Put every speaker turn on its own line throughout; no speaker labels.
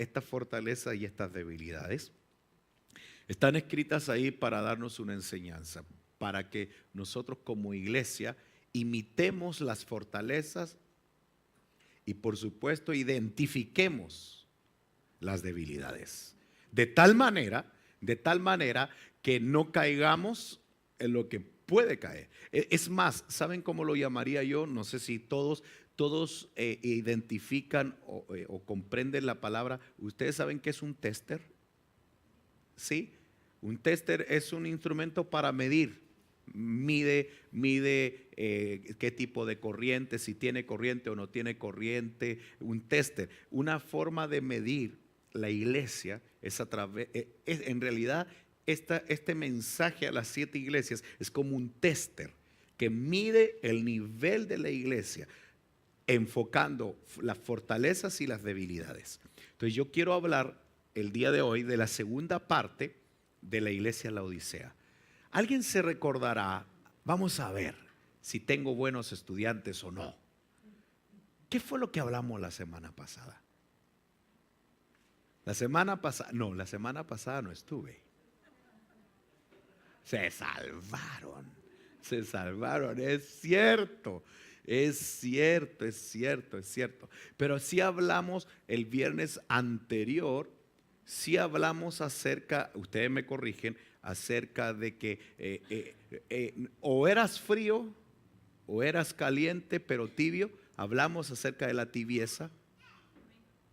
estas fortalezas y estas debilidades están escritas ahí para darnos una enseñanza, para que nosotros como iglesia imitemos las fortalezas y por supuesto identifiquemos las debilidades. De tal manera que no caigamos en lo que puede caer. Es más, ¿saben cómo lo llamaría yo? No sé si todos identifican o comprenden la palabra. ¿Ustedes saben qué es un tester? ¿Sí? Un tester es un instrumento para medir. Mide qué tipo de corriente, si tiene corriente o no tiene corriente. Un tester, una forma de medir la iglesia es a través, en realidad este mensaje a las 7 iglesias es como un tester que mide el nivel de la iglesia, enfocando las fortalezas y las debilidades. Entonces yo quiero hablar el día de hoy de la segunda parte de la iglesia Laodicea. Alguien se recordará, vamos a ver si tengo buenos estudiantes o no. ¿Qué fue lo que hablamos la semana pasada? La semana pasada no estuve. Se salvaron, es cierto. Pero sí hablamos el viernes anterior, sí hablamos acerca, ustedes me corrigen, acerca de que o eras frío o eras caliente pero tibio. Hablamos acerca de la tibieza.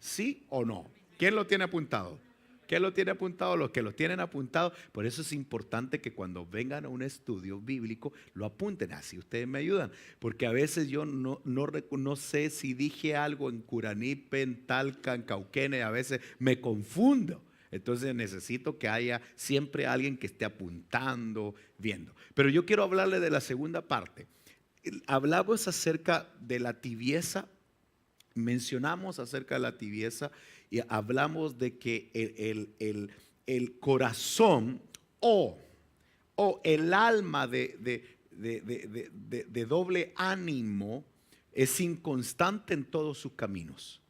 ¿Sí o no? ¿Quién lo tiene apuntado? ¿Quién lo tiene apuntado? Los que lo tienen apuntado. Por eso es importante que cuando vengan a un estudio bíblico lo apunten. Así ustedes me ayudan. Porque a veces yo no sé si dije algo en Curanipe, en Talca, en Cauquene. A veces me confundo. Entonces necesito que haya siempre alguien que esté apuntando, viendo. Pero yo quiero hablarle de la segunda parte. Hablamos acerca de la tibieza. Mencionamos acerca de la tibieza y hablamos de que el corazón o el alma de doble ánimo es inconstante en todos sus caminos.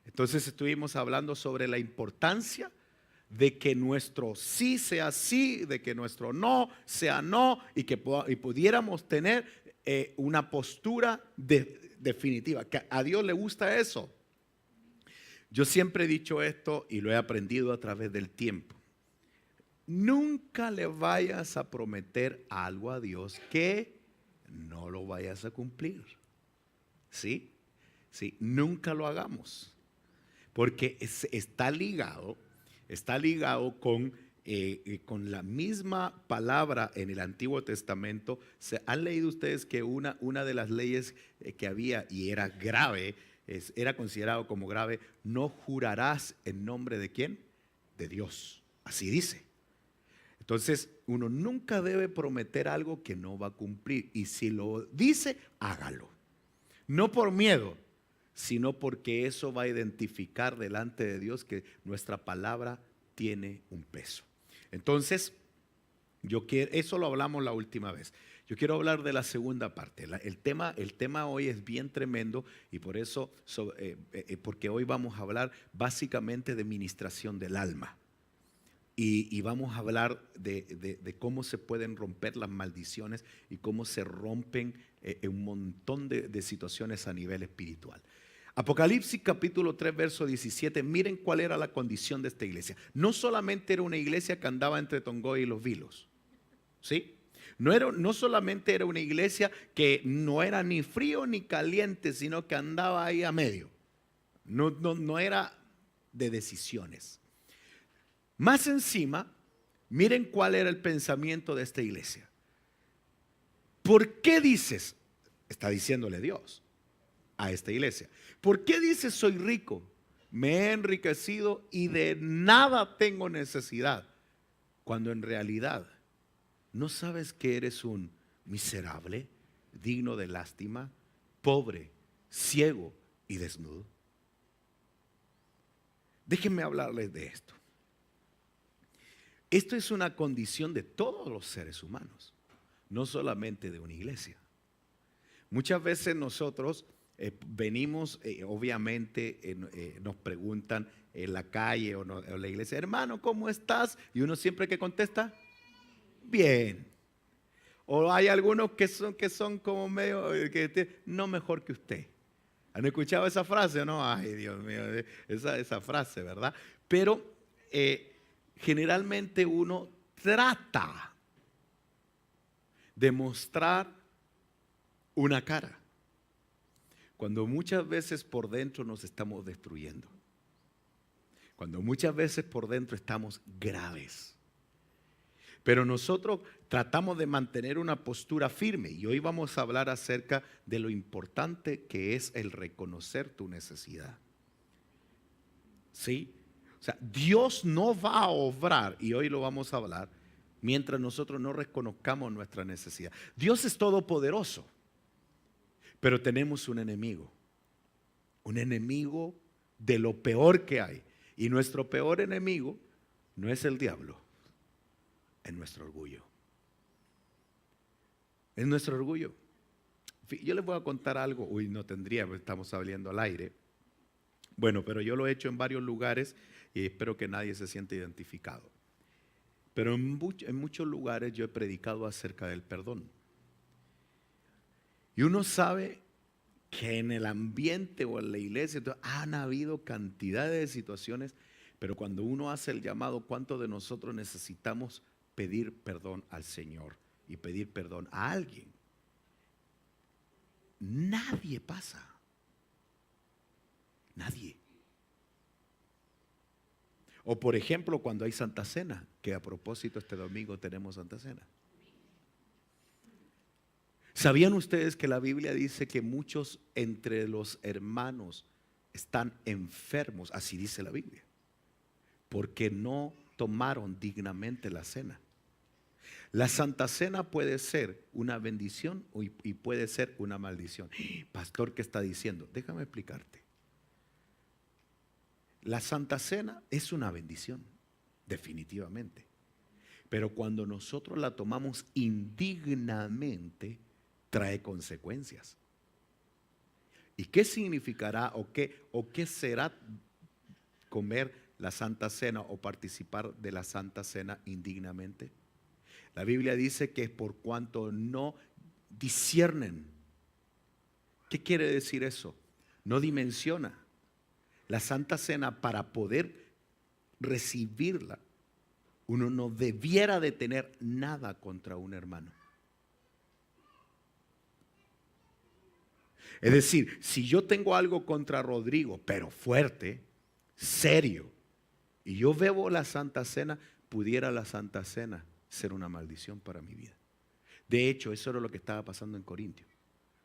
Entonces estuvimos hablando sobre la importancia de que nuestro sí sea sí, de que nuestro no sea no y que pudiéramos tener una postura definitiva, que a Dios le gusta eso. Yo siempre he dicho esto y lo he aprendido a través del tiempo. Nunca le vayas a prometer algo a Dios que no lo vayas a cumplir. ¿Sí? Sí, nunca lo hagamos. Porque está ligado con la misma palabra en el Antiguo Testamento. ¿Han leído ustedes que una de las leyes que había y era grave, era considerado como grave? No jurarás en nombre de ¿quién? De Dios. Así dice. Entonces uno nunca debe prometer algo que no va a cumplir. Y si lo dice, hágalo. No por miedo, sino porque eso va a identificar delante de Dios que nuestra palabra tiene un peso. Entonces, eso lo hablamos la última vez. Yo quiero hablar de la segunda parte. El tema hoy es bien tremendo y por eso, porque hoy vamos a hablar básicamente de ministración del alma. Y vamos a hablar de cómo se pueden romper las maldiciones y cómo se rompen un montón de situaciones a nivel espiritual. Apocalipsis capítulo 3 verso 17, miren cuál era la condición de esta iglesia. No solamente era una iglesia que andaba entre Tongoy y los Vilos, ¿sí? No solamente era una iglesia que no era ni frío ni caliente, sino que andaba ahí a medio. No era de decisiones. Más encima, miren cuál era el pensamiento de esta iglesia. ¿Por qué dices? Está diciéndole Dios a esta iglesia. ¿Por qué dices soy rico? Me he enriquecido y de nada tengo necesidad. Cuando en realidad no sabes que eres un miserable, digno de lástima, pobre, ciego y desnudo. Déjenme hablarles de esto. Esto es una condición de todos los seres humanos, no solamente de una iglesia. Muchas veces nosotros venimos, obviamente, nos preguntan en la calle o en la iglesia, hermano, ¿cómo estás? Y uno siempre que contesta, bien. O hay algunos que son como medio, no mejor que usted. ¿Han escuchado esa frase o no? Ay, Dios mío, esa frase, ¿verdad? Pero generalmente uno trata de mostrar una cara, cuando muchas veces por dentro nos estamos destruyendo, cuando muchas veces por dentro estamos graves. Pero nosotros tratamos de mantener una postura firme y hoy vamos a hablar acerca de lo importante que es el reconocer tu necesidad. ¿Sí? O sea, Dios no va a obrar, y hoy lo vamos a hablar, mientras nosotros no reconozcamos nuestra necesidad. Dios es todopoderoso, pero tenemos un enemigo de lo peor que hay. Y nuestro peor enemigo no es el diablo, es nuestro orgullo. Es nuestro orgullo. Yo les voy a contar algo. Uy, no tendría, porque estamos saliendo al aire. Bueno, pero yo lo he hecho en varios lugares y espero que nadie se sienta identificado. Pero en muchos lugares yo he predicado acerca del perdón. Y uno sabe que en el ambiente o en la iglesia han habido cantidades de situaciones, pero cuando uno hace el llamado, ¿cuántos de nosotros necesitamos pedir perdón al Señor y pedir perdón a alguien? Nadie pasa. Nadie. O por ejemplo, cuando hay Santa Cena, que a propósito este domingo tenemos Santa Cena. ¿Sabían ustedes que la Biblia dice que muchos entre los hermanos están enfermos? Así dice la Biblia, porque no tomaron dignamente la cena. La Santa Cena puede ser una bendición y puede ser una maldición. Pastor, ¿qué está diciendo? Déjame explicarte. La Santa Cena es una bendición, definitivamente. Pero cuando nosotros la tomamos indignamente, trae consecuencias. ¿Y qué significará o qué será comer la Santa Cena o participar de la Santa Cena indignamente? La Biblia dice que es por cuanto no disciernen. ¿Qué quiere decir eso? No dimensiona. La Santa Cena, para poder recibirla, uno no debiera de tener nada contra un hermano. Es decir, si yo tengo algo contra Rodrigo, pero fuerte, serio, y yo bebo la Santa Cena, pudiera la Santa Cena ser una maldición para mi vida. De hecho, eso era lo que estaba pasando en Corintios.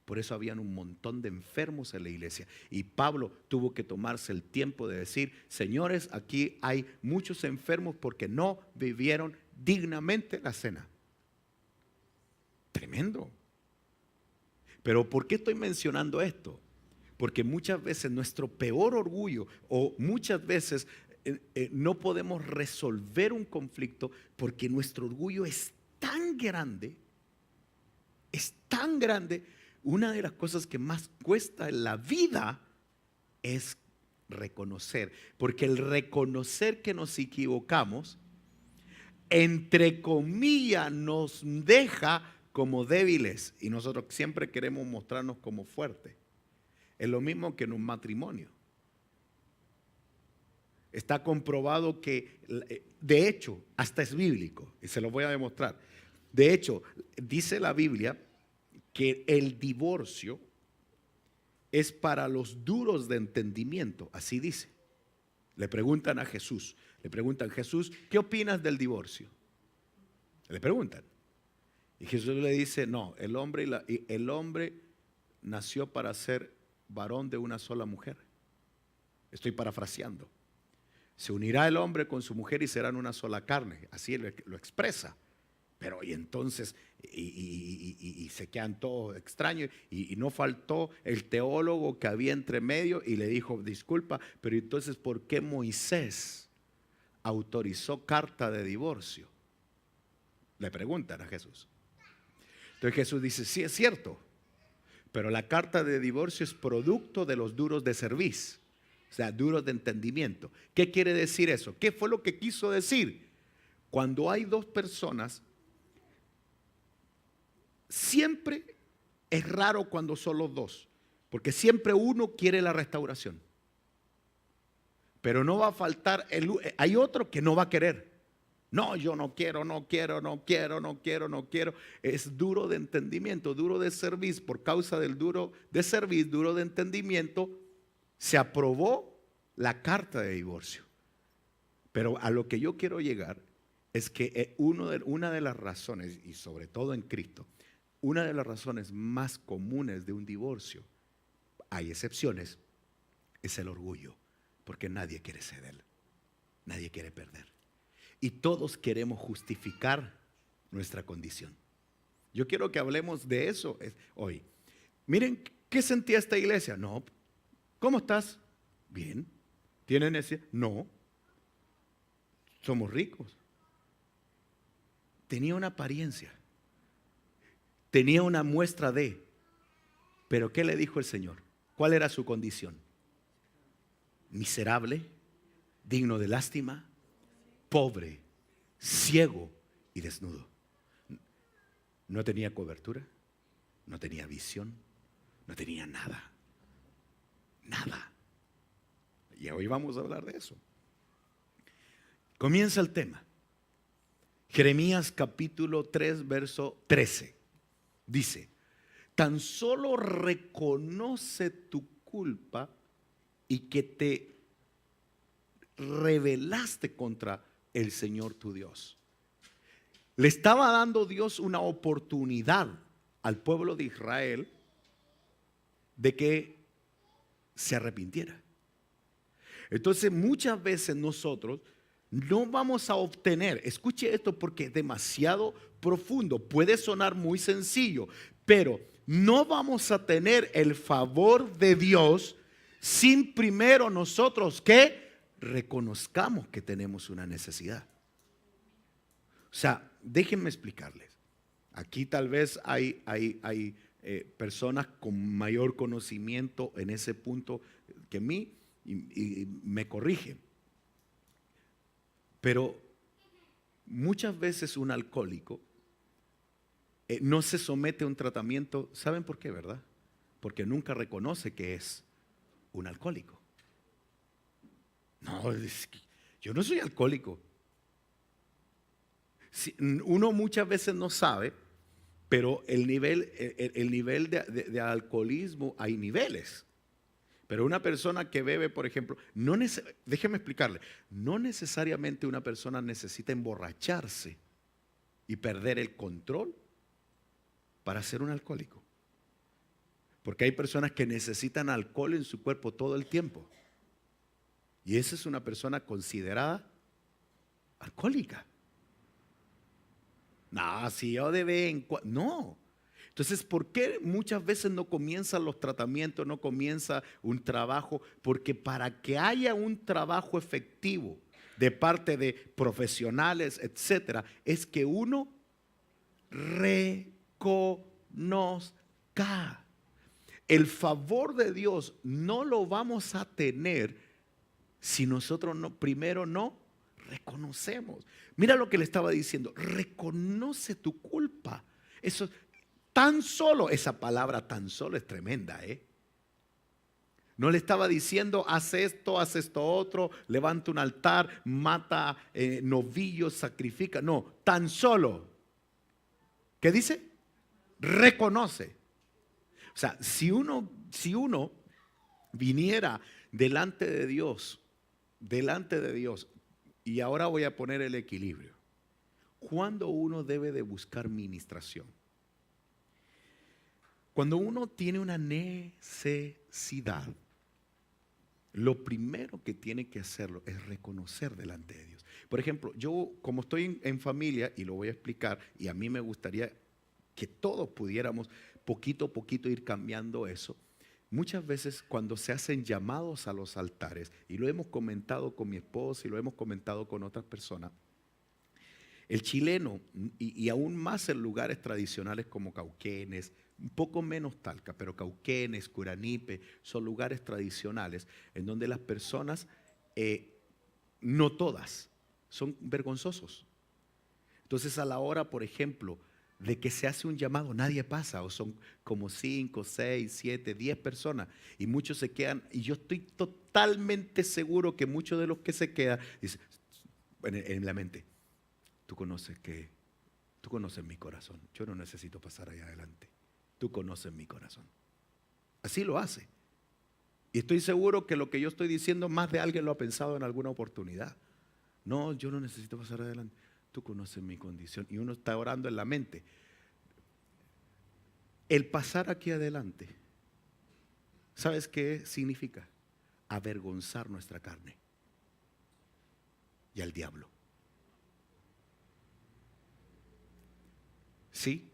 Por eso habían un montón de enfermos en la iglesia. Y Pablo tuvo que tomarse el tiempo de decir, señores, aquí hay muchos enfermos porque no vivieron dignamente la cena. Tremendo. Pero ¿por qué estoy mencionando esto? Porque muchas veces nuestro peor orgullo o muchas veces no podemos resolver un conflicto porque nuestro orgullo es tan grande, es tan grande. Una de las cosas que más cuesta en la vida es reconocer, porque el reconocer que nos equivocamos, entre comillas, nos deja como débiles y nosotros siempre queremos mostrarnos como fuertes. Es lo mismo que en un matrimonio. Está comprobado que, de hecho, hasta es bíblico, y se lo voy a demostrar. De hecho, dice la Biblia que el divorcio es para los duros de entendimiento, así dice. Le preguntan a Jesús, Jesús, ¿qué opinas del divorcio? Le preguntan. Y Jesús le dice, no, el hombre nació para ser varón de una sola mujer. Estoy parafraseando. Se unirá el hombre con su mujer y serán una sola carne, así lo expresa. Pero y entonces, y se quedan todos extraños, y no faltó el teólogo que había entre medio y le dijo, disculpa, pero entonces ¿por qué Moisés autorizó carta de divorcio? Le preguntan a Jesús. Entonces Jesús dice, sí es cierto, pero la carta de divorcio es producto de los duros de cerviz, o sea, duros de entendimiento. ¿Qué quiere decir eso? ¿Qué fue lo que quiso decir? Cuando hay dos personas, siempre es raro cuando son los dos, porque siempre uno quiere la restauración. Pero no va a faltar, hay otro que no va a querer. No, yo no quiero, no quiero, no quiero, no quiero, no quiero. Es duro de entendimiento, duro de servir. Por causa del duro de servir, duro de entendimiento, se aprobó la carta de divorcio. Pero a lo que yo quiero llegar es que una de las razones, y sobre todo en Cristo, una de las razones más comunes de un divorcio, hay excepciones, es el orgullo. Porque nadie quiere ceder, nadie quiere perder. Y todos queremos justificar nuestra condición. Yo quiero que hablemos de eso hoy. Miren, ¿qué sentía esta iglesia? No. ¿Cómo estás? Bien. ¿Tienen necesidad? No. Somos ricos. Tenía una apariencia. Tenía una muestra de. Pero ¿qué le dijo el Señor? ¿Cuál era su condición? Miserable, digno de lástima, pobre, ciego y desnudo. No tenía cobertura, no tenía visión, no tenía nada. Nada. Y hoy vamos a hablar de eso. Comienza el tema. Jeremías capítulo 3, verso 13. Dice, tan solo reconoce tu culpa y que te rebelaste contra el Señor tu Dios. Le estaba dando Dios una oportunidad al pueblo de Israel de que se arrepintiera. Entonces muchas veces nosotros no vamos a obtener, escuche esto porque es demasiado profundo, puede sonar muy sencillo, pero no vamos a tener el favor de Dios sin primero nosotros que reconozcamos que tenemos una necesidad. O sea, déjenme explicarles. Aquí tal vez hay personas con mayor conocimiento en ese punto que mí y me corrigen. Pero muchas veces un alcohólico no se somete a un tratamiento. ¿Saben por qué, verdad? Porque nunca reconoce que es un alcohólico. No, yo no soy alcohólico. Uno muchas veces no sabe, pero el nivel de alcoholismo hay niveles. Pero una persona que bebe, por ejemplo, déjeme explicarle, no necesariamente una persona necesita emborracharse y perder el control para ser un alcohólico. Porque hay personas que necesitan alcohol en su cuerpo todo el tiempo. Y esa es una persona considerada alcohólica. No, si yo de vez en cuando. No. Entonces, ¿por qué muchas veces no comienzan los tratamientos, no comienza un trabajo? Porque para que haya un trabajo efectivo de parte de profesionales, etcétera, es que uno reconozca. El favor de Dios no lo vamos a tener si nosotros primero no reconocemos. Mira lo que le estaba diciendo, reconoce tu culpa. Eso tan solo, esa palabra tan solo es tremenda, No le estaba diciendo, haz esto otro, levanta un altar, mata novillos, sacrifica. No, tan solo. ¿Qué dice? Reconoce. O sea, si uno viniera delante de Dios, y ahora voy a poner el equilibrio. ¿Cuándo uno debe de buscar ministración? Cuando uno tiene una necesidad, lo primero que tiene que hacerlo es reconocer delante de Dios. Por ejemplo, yo como estoy en familia, y lo voy a explicar, y a mí me gustaría que todos pudiéramos poquito a poquito ir cambiando eso. Muchas veces cuando se hacen llamados a los altares, y lo hemos comentado con mi esposa y lo hemos comentado con otras personas, el chileno, y aún más en lugares tradicionales como Cauquenes, un poco menos Talca, pero Cauquenes, Curanipe, son lugares tradicionales en donde las personas, no todas, son vergonzosos. Entonces a la hora, por ejemplo, de que se hace un llamado, nadie pasa, o son como 5, 6, 7, 10 personas, y muchos se quedan, y yo estoy totalmente seguro que muchos de los que se quedan, dicen en la mente, tú conoces mi corazón, yo no necesito pasar allá adelante, tú conoces mi corazón. Así lo hace. Y estoy seguro que lo que yo estoy diciendo, más de alguien lo ha pensado en alguna oportunidad. No, yo no necesito pasar adelante, tú conoces mi condición. Y uno está orando en la mente. El pasar aquí adelante, ¿sabes qué significa? Avergonzar nuestra carne y al diablo. ¿Sí?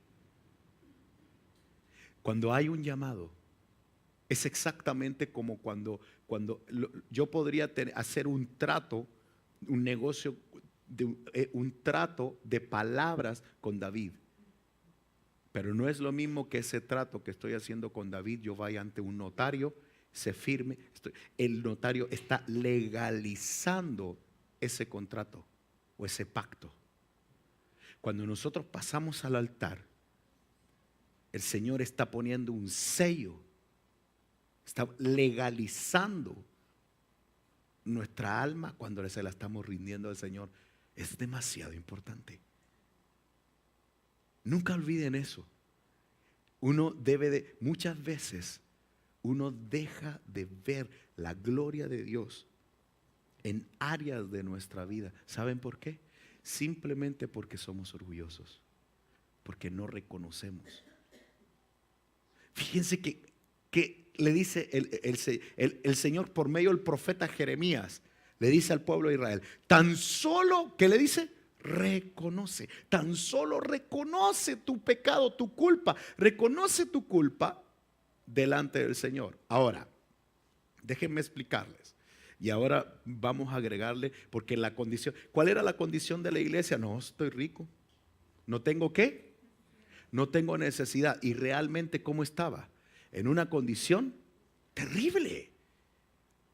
Cuando hay un llamado, es exactamente como cuando yo podría hacer un trato, un negocio, un trato de palabras con David. Pero no es lo mismo que ese trato que estoy haciendo con David, yo vaya ante un notario, se firme. El notario está legalizando ese contrato o ese pacto. Cuando nosotros pasamos al altar, el Señor está poniendo un sello, está legalizando nuestra alma cuando se la estamos rindiendo al Señor. Es demasiado importante. Nunca olviden eso. Muchas veces uno deja de ver la gloria de Dios en áreas de nuestra vida. ¿Saben por qué? Simplemente porque somos orgullosos, porque no reconocemos. Fíjense que le dice el Señor por medio del profeta Jeremías, le dice al pueblo de Israel, tan solo, ¿qué le dice? Reconoce, tan solo reconoce tu pecado, tu culpa, reconoce tu culpa delante del Señor. Ahora, déjenme explicarles. Y ahora vamos a agregarle, porque la condición, ¿cuál era la condición de la iglesia? No, estoy rico. ¿No tengo qué? No tengo necesidad. Y realmente, ¿cómo estaba? En una condición terrible.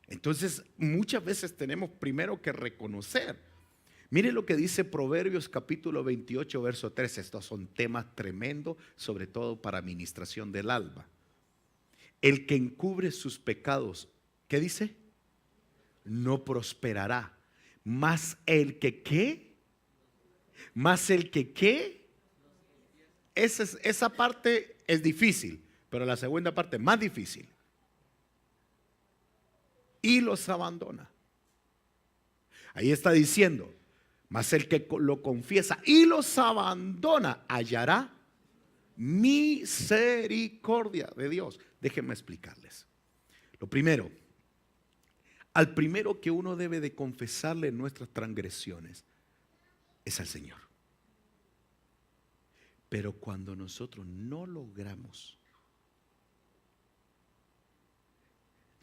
Entonces, muchas veces tenemos primero que reconocer. Mire lo que dice Proverbios capítulo 28, verso 13. Estos son temas tremendos, sobre todo para administración del alma. El que encubre sus pecados, ¿qué dice? No prosperará. Más el que ¿qué? Más el que ¿qué? Esa parte es difícil, pero la segunda parte es más difícil. Y los abandona. Ahí está diciendo, mas el que lo confiesa y los abandona hallará misericordia de Dios. Déjenme explicarles. Lo primero, al primero que uno debe de confesarle nuestras transgresiones es al Señor. Pero cuando nosotros no logramos,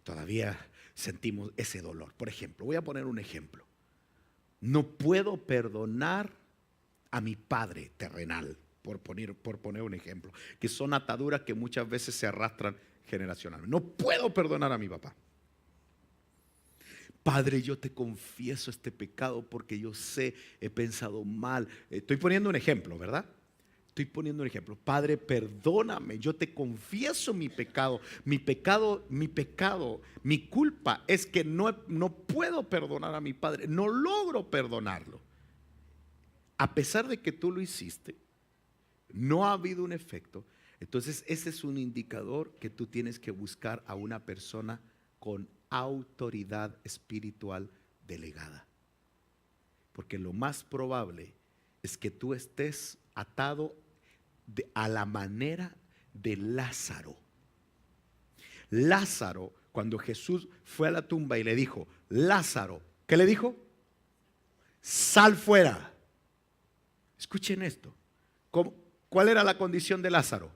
todavía sentimos ese dolor. Por ejemplo, voy a poner un ejemplo. No puedo perdonar a mi padre terrenal, por poner un ejemplo, que son ataduras que muchas veces se arrastran generacionalmente. No puedo perdonar a mi papá. Padre, yo te confieso este pecado porque yo sé, he pensado mal. Estoy poniendo un ejemplo, ¿verdad? Estoy poniendo un ejemplo. Padre, perdóname, yo te confieso mi pecado. Mi culpa es que no puedo perdonar a mi padre. No logro perdonarlo. A pesar de que tú lo hiciste, no ha habido un efecto. Entonces ese es un indicador que tú tienes que buscar a una persona con autoridad espiritual delegada. Porque lo más probable es que tú estés atado a la manera de Lázaro. Lázaro, cuando Jesús fue a la tumba y le dijo, Lázaro, ¿qué le dijo? Sal fuera. Escuchen esto. ¿Cuál era la condición de Lázaro?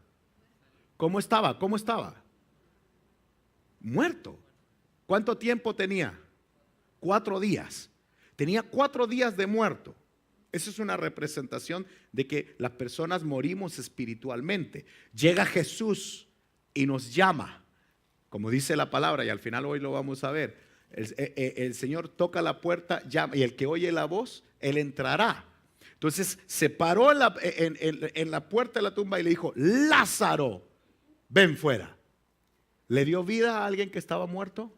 ¿Cómo estaba? ¿Cómo estaba? Muerto. ¿Cuánto tiempo tenía? 4 días. Tenía 4 días de muerto. Eso es una representación de que las personas morimos espiritualmente. Llega Jesús y nos llama, como dice la palabra, y al final hoy lo vamos a ver. El Señor toca la puerta, llama, y el que oye la voz, Él entrará. Entonces se paró en la puerta de la tumba y le dijo: Lázaro, ven fuera. ¿Le dio vida a alguien que estaba muerto?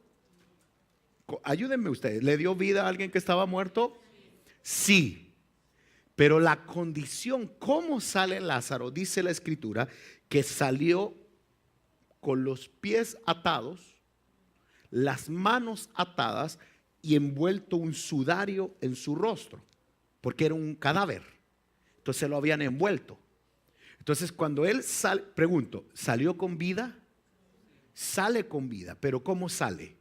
Ayúdenme ustedes. ¿Le dio vida a alguien que estaba muerto? Sí. Pero la condición, ¿cómo sale Lázaro? Dice la escritura que salió con los pies atados, las manos atadas y envuelto un sudario en su rostro, porque era un cadáver. Entonces lo habían envuelto. Entonces cuando él sale, pregunto, ¿salió con vida? Sale con vida, pero ¿cómo sale?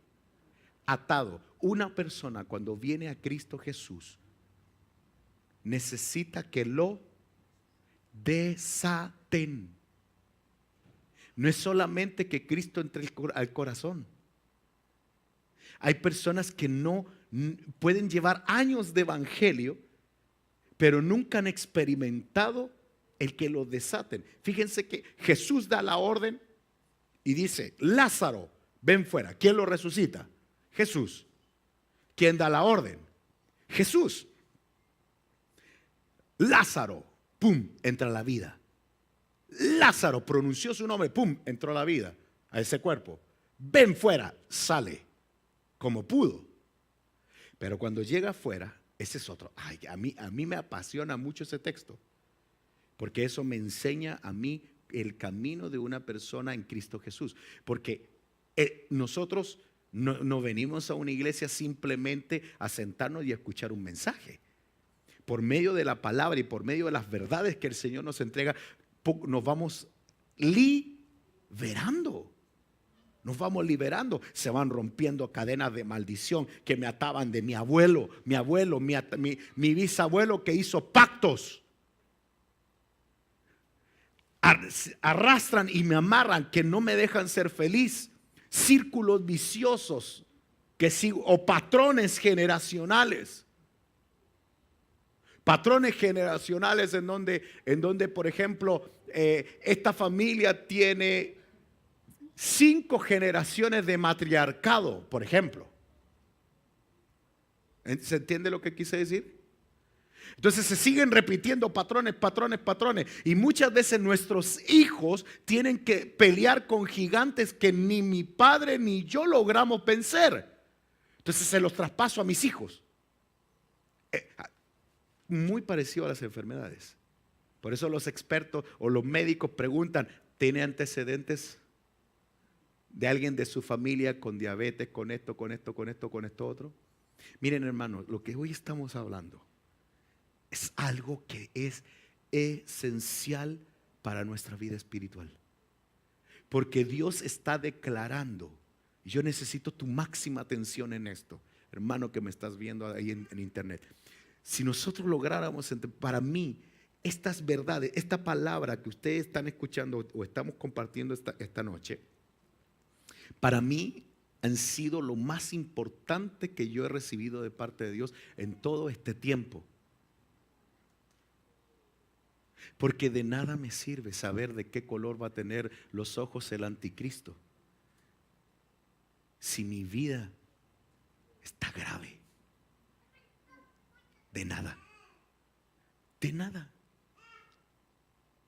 Atado. Una persona cuando viene a Cristo Jesús necesita que lo desaten. No es solamente que Cristo entre al corazón. Hay personas que no pueden llevar años de evangelio, pero nunca han experimentado el que lo desaten. Fíjense que Jesús da la orden y dice: Lázaro, ven fuera. ¿Quién lo resucita? Jesús. ¿Quién da la orden? Jesús. Lázaro, pum, entra a la vida. Lázaro pronunció su nombre, pum, entró a la vida, a ese cuerpo. Ven fuera, sale como pudo. Pero cuando llega afuera, ese es otro. Ay, a mí me apasiona mucho ese texto, porque eso me enseña a mí el camino de una persona en Cristo Jesús. Porque nosotros no venimos a una iglesia simplemente a sentarnos y a escuchar un mensaje. Por medio de la palabra y por medio de las verdades que el Señor nos entrega, nos vamos liberando. Nos vamos liberando. Se van rompiendo cadenas de maldición que me ataban de mi abuelo, mi bisabuelo, que hizo pactos. Arrastran y me amarran, que no me dejan ser feliz. Círculos viciosos que sigo, o patrones generacionales. Patrones generacionales en donde, por ejemplo, esta familia tiene 5 generaciones de matriarcado, por ejemplo. ¿Se entiende lo que quise decir? Entonces se siguen repitiendo patrones. Y muchas veces nuestros hijos tienen que pelear con gigantes que ni mi padre ni yo logramos vencer. Entonces se los traspaso a mis hijos. Muy parecido a las enfermedades. Por eso los expertos o los médicos preguntan: ¿tiene antecedentes de alguien de su familia con diabetes, con esto otro? Miren, hermanos, lo que hoy estamos hablando es algo que es esencial para nuestra vida espiritual. Porque Dios está declarando, y yo necesito tu máxima atención en esto, hermano que me estás viendo ahí en internet. Si nosotros lográramos, para mí, estas verdades, esta palabra que ustedes están escuchando o estamos compartiendo esta noche, para mí han sido lo más importante que yo he recibido de parte de Dios en todo este tiempo. Porque de nada me sirve saber de qué color va a tener los ojos el anticristo si mi vida está grave. De nada. De nada.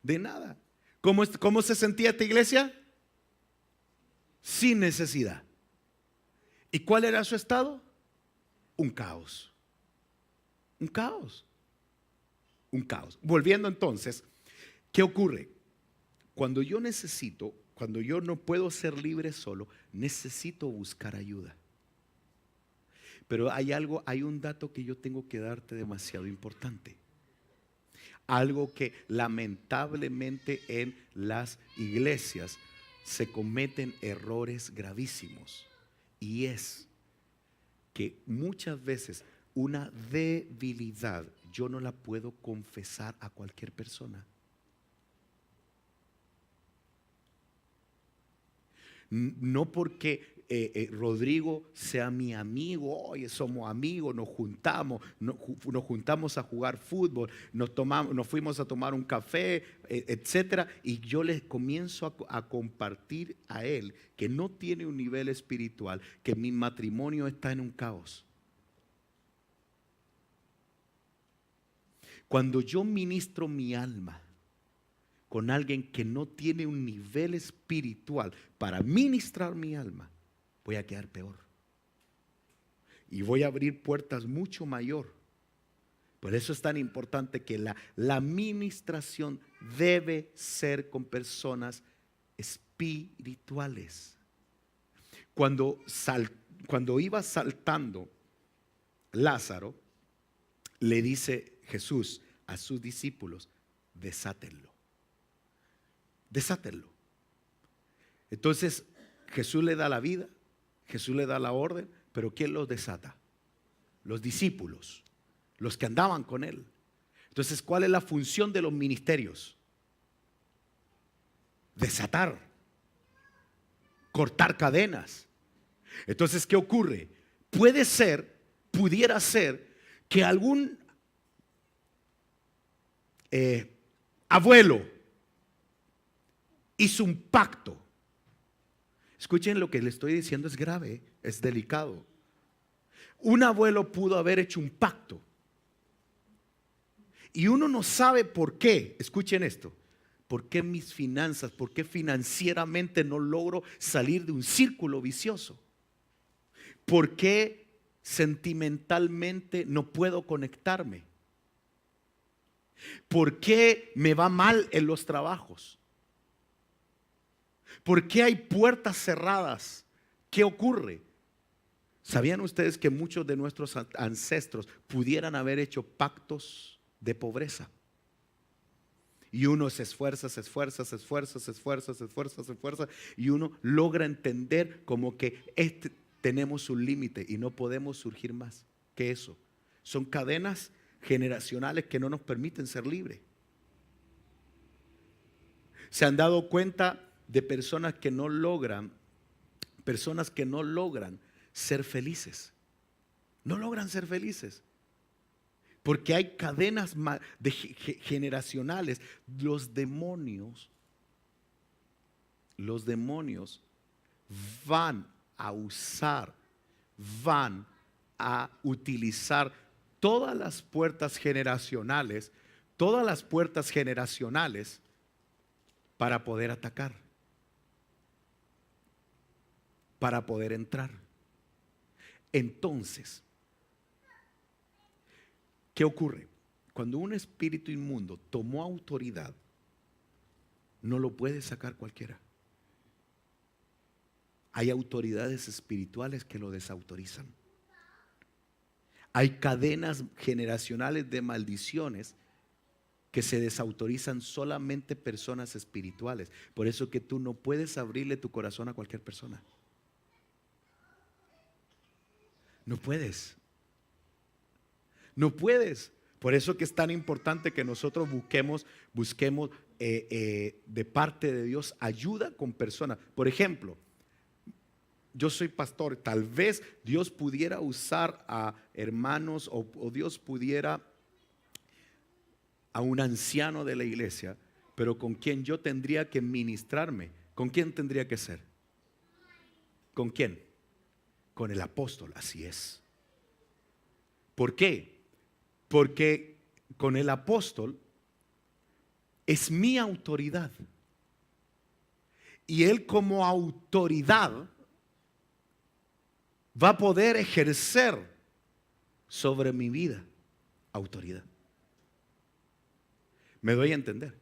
De nada. ¿Cómo se sentía esta iglesia? Sin necesidad. ¿Y cuál era su estado? Un caos. Un caos. Un caos. Volviendo entonces, ¿qué ocurre? Cuando yo no puedo ser libre solo, necesito buscar ayuda. Pero hay un dato que yo tengo que darte demasiado importante. Algo que lamentablemente en las iglesias se cometen errores gravísimos. Y es que muchas veces una debilidad yo no la puedo confesar a cualquier persona. No porque Rodrigo sea mi amigo. Oye, somos amigos, nos juntamos a jugar fútbol, nos fuimos a tomar un café, etcétera. Y yo les comienzo a compartir a él que no tiene un nivel espiritual, que mi matrimonio está en un caos. Cuando yo ministro mi alma con alguien que no tiene un nivel espiritual para ministrar mi alma, voy a quedar peor. Y voy a abrir puertas mucho mayor. Por eso es tan importante que la ministración debe ser con personas espirituales. Cuando iba saltando Lázaro, le dice Jesús a sus discípulos: desátenlo. Desátenlo. Entonces Jesús le da la vida, Jesús le da la orden, pero ¿quién los desata? Los discípulos, los que andaban con él. Entonces, ¿cuál es la función de los ministerios? Desatar, cortar cadenas. Entonces, ¿qué ocurre? Pudiera ser que algún abuelo hizo un pacto. Escuchen, lo que le estoy diciendo es grave, es delicado. Un abuelo pudo haber hecho un pacto y uno no sabe por qué. Escuchen esto: ¿por qué mis finanzas, por qué financieramente no logro salir de un círculo vicioso? ¿Por qué sentimentalmente no puedo conectarme? ¿Por qué me va mal en los trabajos? ¿Por qué hay puertas cerradas? ¿Qué ocurre? ¿Sabían ustedes que muchos de nuestros ancestros pudieran haber hecho pactos de pobreza? Y uno se esfuerza, y uno logra entender como que tenemos un límite y no podemos surgir más que eso. Son cadenas generacionales que no nos permiten ser libres. ¿Se han dado cuenta de personas que no logran ser felices? No logran ser felices porque hay cadenas generacionales. Los demonios van a utilizar todas las puertas generacionales para poder atacar, para poder entrar. Entonces, ¿qué ocurre? Cuando un espíritu inmundo tomó autoridad, no lo puede sacar cualquiera. Hay autoridades espirituales que lo desautorizan. Hay cadenas generacionales de maldiciones que se desautorizan solamente personas espirituales. Por eso que tú no puedes abrirle tu corazón a cualquier persona. No puedes. No puedes. Por eso que es tan importante que nosotros busquemos de parte de Dios ayuda con personas. Por ejemplo, yo soy pastor. Tal vez Dios pudiera usar a hermanos o Dios pudiera a un anciano de la iglesia, pero con quien yo tendría que ministrarme. ¿Con quién tendría que ser? ¿Con quién? Con el apóstol. Así es. ¿Por qué? Porque con el apóstol es mi autoridad. Y él como autoridad va a poder ejercer sobre mi vida autoridad. ¿Me doy a entender?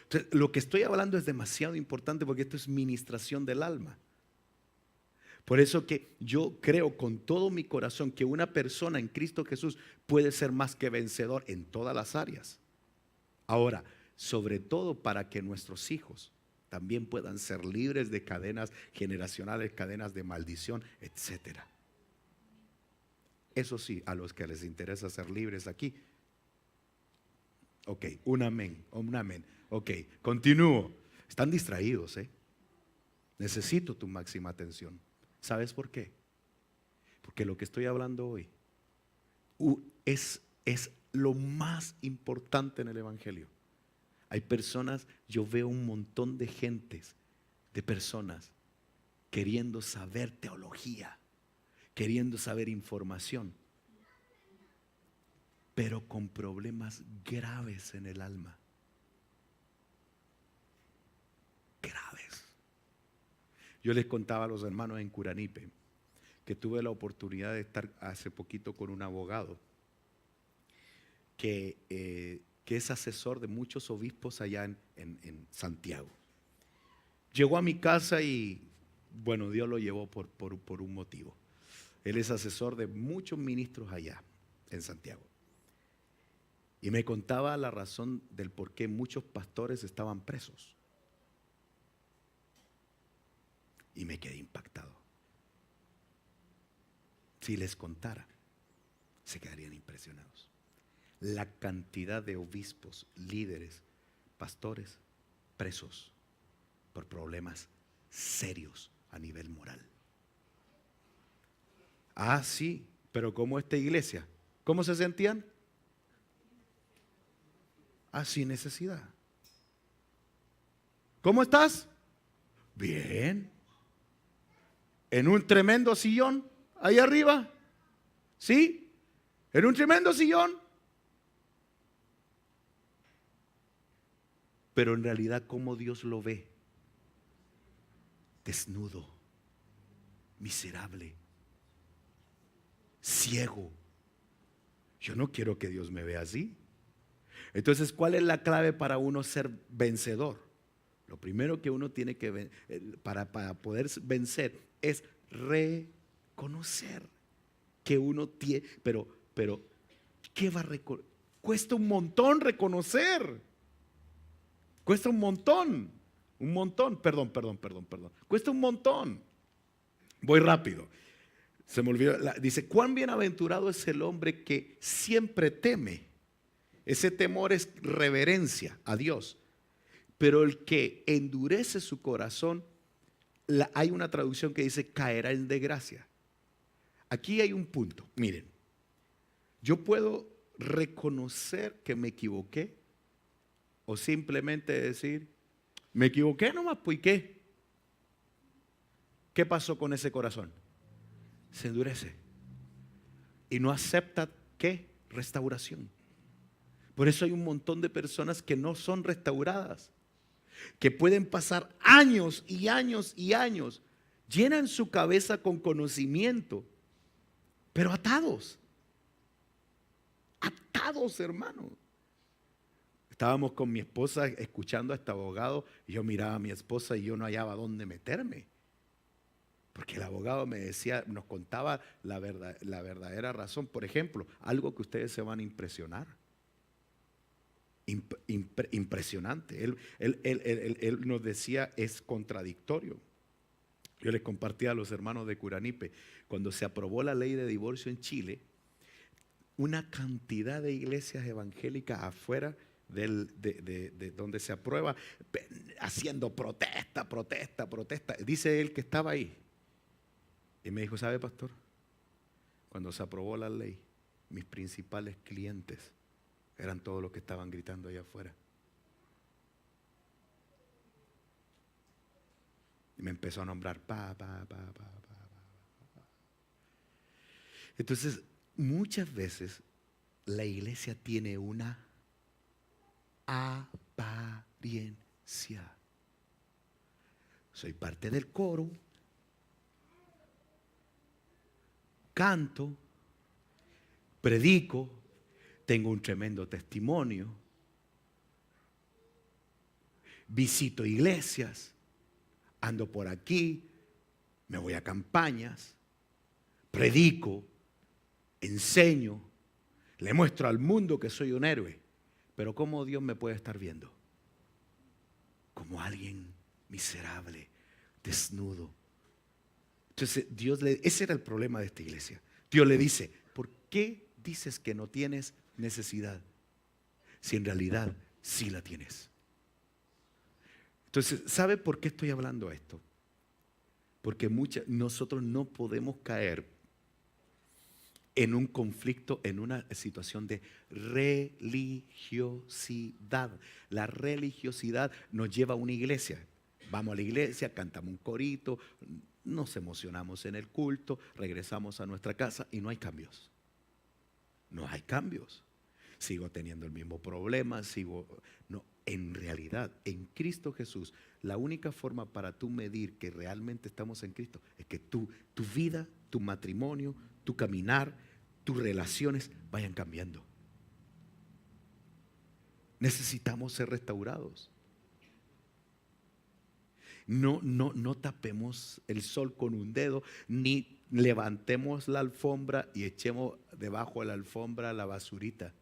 Entonces, lo que estoy hablando es demasiado importante porque esto es ministración del alma. Por eso que yo creo con todo mi corazón que una persona en Cristo Jesús puede ser más que vencedor en todas las áreas. Ahora, sobre todo para que nuestros hijos también puedan ser libres de cadenas generacionales, cadenas de maldición, etcétera. Eso sí, a los que les interesa ser libres aquí. Ok, un amén, un amén. Ok, continúo. Están distraídos, Necesito tu máxima atención. ¿Sabes por qué? Porque lo que estoy hablando hoy es lo más importante en el Evangelio. Hay personas, yo veo un montón de gentes, de personas queriendo saber teología, queriendo saber información, pero con problemas graves en el alma. Graves. Yo les contaba a los hermanos en Curanipe que tuve la oportunidad de estar hace poquito con un abogado que es asesor de muchos obispos allá en Santiago. Llegó a mi casa y, bueno, Dios lo llevó por un motivo. Él es asesor de muchos ministros allá en Santiago. Y me contaba la razón del por qué muchos pastores estaban presos. Y me quedé impactado. Si les contara, se quedarían impresionados. La cantidad de obispos, líderes, pastores, presos por problemas serios a nivel moral. Ah, sí, pero ¿cómo esta iglesia? ¿Cómo se sentían? Ah, sin necesidad. ¿Cómo estás? Bien. En un tremendo sillón, ahí arriba. ¿Sí? En un tremendo sillón. Pero en realidad, ¿cómo Dios lo ve? Desnudo, miserable, ciego. Yo no quiero que Dios me vea así. Entonces, ¿cuál es la clave para uno ser vencedor? Lo primero que uno tiene que para poder vencer es reconocer que uno tiene, pero ¿qué va a reconocer? Cuesta un montón reconocer. Cuesta un montón, perdón. Cuesta un montón. Voy rápido. Se me olvidó. Dice, cuán bienaventurado es el hombre que siempre teme. Ese temor es reverencia a Dios. Pero el que endurece su corazón, hay una traducción que dice caerá en desgracia. Aquí hay un punto. Miren, yo puedo reconocer que me equivoqué o simplemente decir, me equivoqué nomás, pues ¿y qué? ¿Qué pasó con ese corazón? Se endurece y no acepta ¿qué? Restauración. Por eso hay un montón de personas que no son restauradas, que pueden pasar años y años y años, llenan su cabeza con conocimiento, pero atados, hermano. Estábamos con mi esposa escuchando a este abogado y yo miraba a mi esposa y yo no hallaba dónde meterme. Porque el abogado me decía, nos contaba la verdadera razón. Por ejemplo, algo que ustedes se van a impresionar. Impresionante. Él nos decía, es contradictorio. Yo les compartía a los hermanos de Curanipe, cuando se aprobó la ley de divorcio en Chile, una cantidad de iglesias evangélicas afuera de donde se aprueba, haciendo protesta. Dice él que estaba ahí. Y me dijo, ¿sabe, pastor? Cuando se aprobó la ley, mis principales clientes eran todos los que estaban gritando allá afuera. Y me empezó a nombrar Entonces, muchas veces la iglesia tiene una apariencia. Soy parte del coro, canto, predico, tengo un tremendo testimonio, visito iglesias, ando por aquí, me voy a campañas, predico, enseño, le muestro al mundo que soy un héroe. Pero ¿cómo Dios me puede estar viendo? Como alguien miserable, desnudo. Entonces ese era el problema de esta iglesia. Dios le dice, ¿por qué dices que no tienes necesidad? Si en realidad sí la tienes. Entonces, ¿sabe por qué estoy hablando esto? Porque nosotros no podemos caer en un conflicto, en una situación de religiosidad. La religiosidad nos lleva a una iglesia. Vamos a la iglesia, cantamos un corito, nos emocionamos en el culto, regresamos a nuestra casa y no hay cambios. No hay cambios. Sigo teniendo el mismo problema, no, en realidad, en Cristo Jesús, la única forma para tú medir que realmente estamos en Cristo es que tu vida, tu matrimonio, tu caminar, tus relaciones vayan cambiando. Necesitamos ser restaurados. No tapemos el sol con un dedo, ni levantemos la alfombra y echemos debajo de la alfombra la basurita.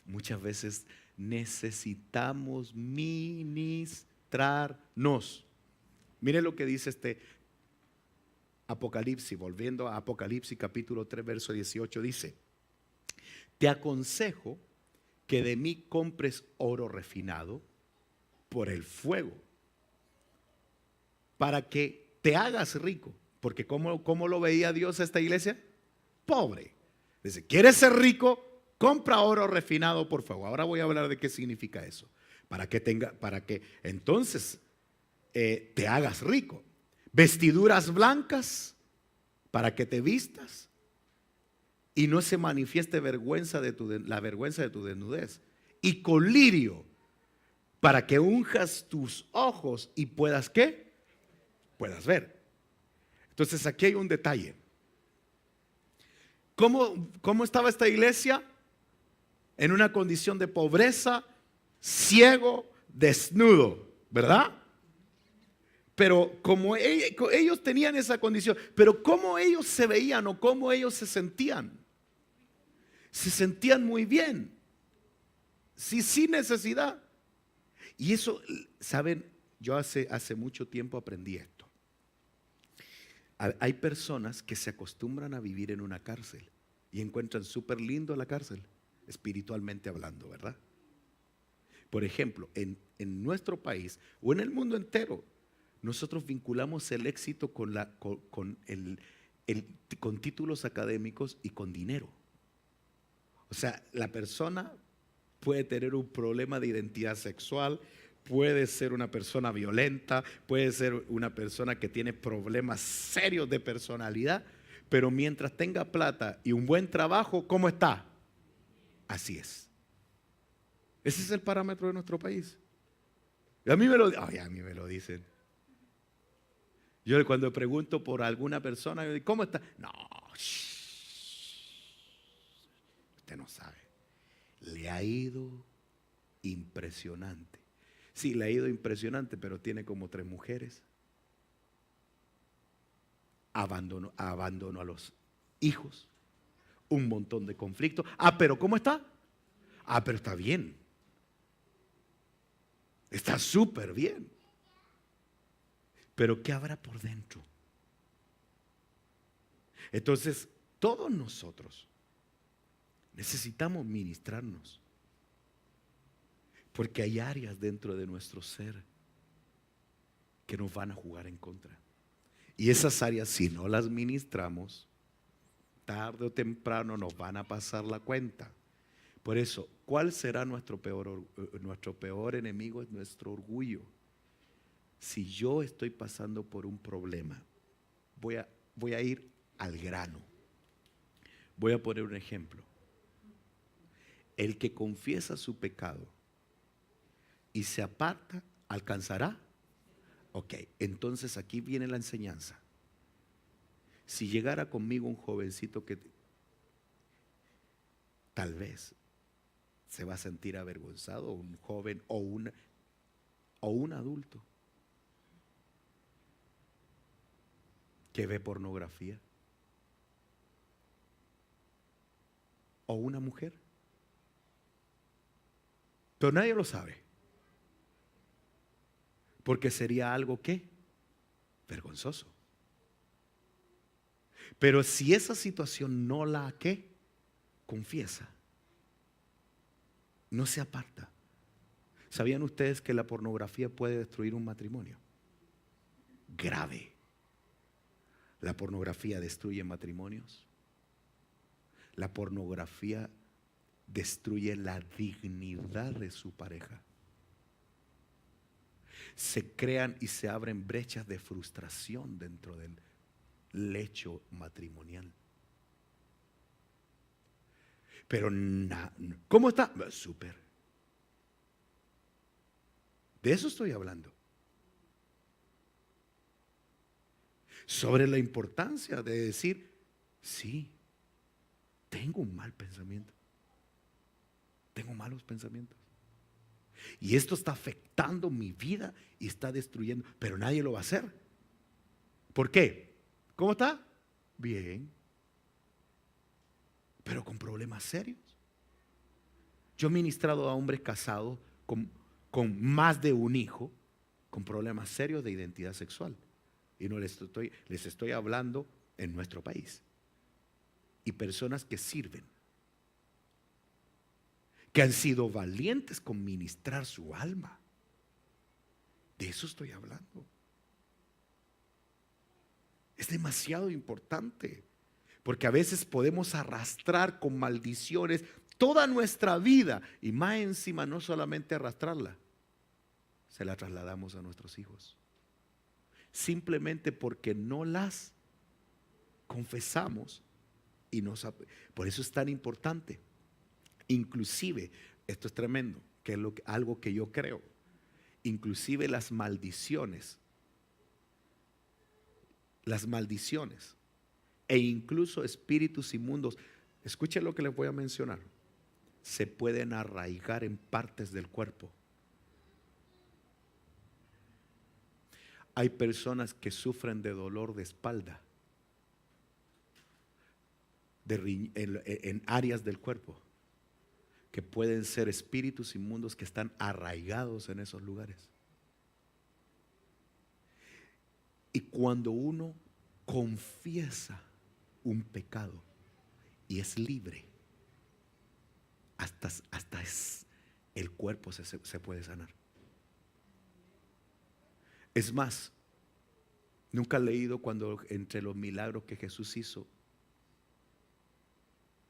Muchas veces necesitamos ministrarnos. Mire lo que dice este Apocalipsis, volviendo a Apocalipsis capítulo 3, verso 18, dice: te aconsejo que de mí compres oro refinado por el fuego, para que te hagas rico. Porque ¿cómo lo veía Dios a esta iglesia? Pobre. Dice, ¿quieres ser rico? Compra oro refinado por fuego. Ahora voy a hablar de qué significa eso. Para que entonces te hagas rico. Vestiduras blancas para que te vistas y no se manifieste la vergüenza de tu desnudez. Y colirio para que unjas tus ojos y puedas ¿qué? Puedas ver. Entonces aquí hay un detalle. ¿Cómo estaba esta iglesia? En una condición de pobreza, ciego, desnudo, ¿verdad? Pero como ellos tenían esa condición, pero cómo ellos se veían o cómo ellos se sentían muy bien, sí, sin necesidad. Y eso, ¿saben? Yo hace mucho tiempo aprendí esto. Hay personas que se acostumbran a vivir en una cárcel y encuentran súper lindo la cárcel, espiritualmente hablando, ¿verdad? Por ejemplo, en nuestro país o en el mundo entero, nosotros vinculamos el éxito con títulos académicos y con dinero. O sea, la persona puede tener un problema de identidad sexual, puede ser una persona violenta, puede ser una persona que tiene problemas serios de personalidad, pero mientras tenga plata y un buen trabajo, ¿cómo está? Así es. Ese es el parámetro de nuestro país. Y a mí me lo dicen. Yo cuando pregunto por alguna persona, yo digo, ¿cómo está? No, usted no sabe. Le ha ido impresionante. Sí, le ha ido impresionante, pero tiene como 3 mujeres. Abandono a los hijos. Un montón de conflictos. Pero ¿cómo está? Pero está bien. Está súper bien. Pero ¿qué habrá por dentro? Entonces, todos nosotros necesitamos ministrarnos. Porque hay áreas dentro de nuestro ser que nos van a jugar en contra. Y esas áreas, si no las ministramos, tarde o temprano nos van a pasar la cuenta. Por eso, ¿cuál será nuestro peor enemigo? Es nuestro orgullo. Si yo estoy pasando por un problema, voy a ir al grano. Voy a poner un ejemplo. El que confiesa su pecado y se aparta, ¿alcanzará? Ok, entonces aquí viene la enseñanza. Si llegara conmigo un jovencito que tal vez se va a sentir avergonzado, un joven o un adulto que ve pornografía, o una mujer, pero nadie lo sabe, porque sería algo que vergonzoso. Pero si esa situación no la confiesa, no se aparta. ¿Sabían ustedes que la pornografía puede destruir un matrimonio? Grave. La pornografía destruye matrimonios. La pornografía destruye la dignidad de su pareja. Se crean y se abren brechas de frustración dentro del lecho matrimonial. Pero ¿cómo está? Súper. De eso estoy hablando. Sobre la importancia de decir, sí, tengo un mal pensamiento. Tengo malos pensamientos. Y esto está afectando mi vida y está destruyendo, pero nadie lo va a hacer. ¿Por qué? ¿Cómo está? Bien. Pero con problemas serios. Yo he ministrado a hombres casados con más de un hijo, con problemas serios de identidad sexual. Y no les estoy hablando en nuestro país. Y personas que sirven, que han sido valientes con ministrar su alma. De eso estoy hablando. Es demasiado importante, porque a veces podemos arrastrar con maldiciones toda nuestra vida y más encima no solamente arrastrarla, se la trasladamos a nuestros hijos. Simplemente porque no las confesamos y por eso es tan importante. Inclusive, esto es tremendo, que es algo que yo creo, inclusive las maldiciones e incluso espíritus inmundos, escuchen lo que les voy a mencionar, se pueden arraigar en partes del cuerpo. Hay personas que sufren de dolor de espalda en áreas del cuerpo, que pueden ser espíritus inmundos que están arraigados en esos lugares. Y cuando uno confiesa un pecado y es libre, hasta el cuerpo se puede sanar. Es más, nunca he leído cuando entre los milagros que Jesús hizo,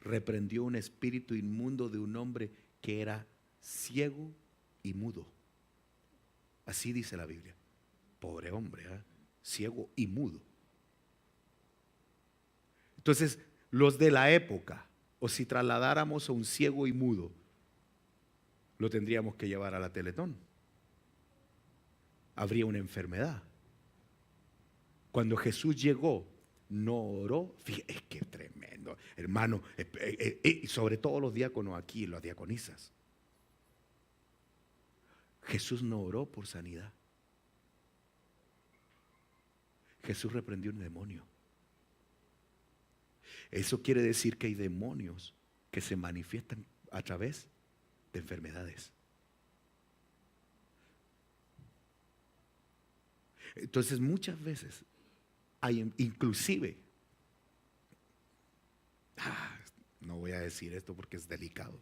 reprendió un espíritu inmundo de un hombre que era ciego y mudo. Así dice la Biblia. Pobre hombre, ciego y mudo. Entonces, los de la época, o si trasladáramos a un ciego y mudo, lo tendríamos que llevar a la Teletón. Habría una enfermedad. Cuando Jesús llegó, no oró. Fíjate, es que tremendo, hermano. Sobre todo los diáconos aquí, las diaconisas. Jesús no oró por sanidad. Jesús reprendió un demonio. Eso quiere decir que hay demonios que se manifiestan a través de enfermedades. Entonces muchas veces hay inclusive, no voy a decir esto porque es delicado,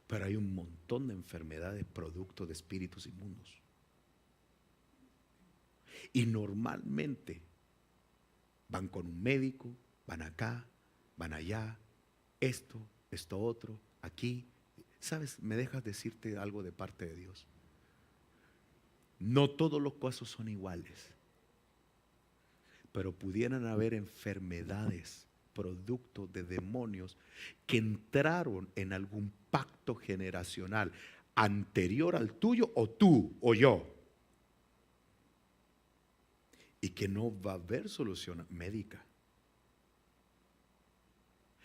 pero hay un montón de enfermedades producto de espíritus inmundos. Y normalmente van con un médico, van acá, van allá, esto otro, aquí. ¿Sabes? Me dejas decirte algo de parte de Dios. No todos los casos son iguales, pero pudieran haber enfermedades producto de demonios que entraron en algún pacto generacional anterior al tuyo, o tú o yo, y que no va a haber solución médica,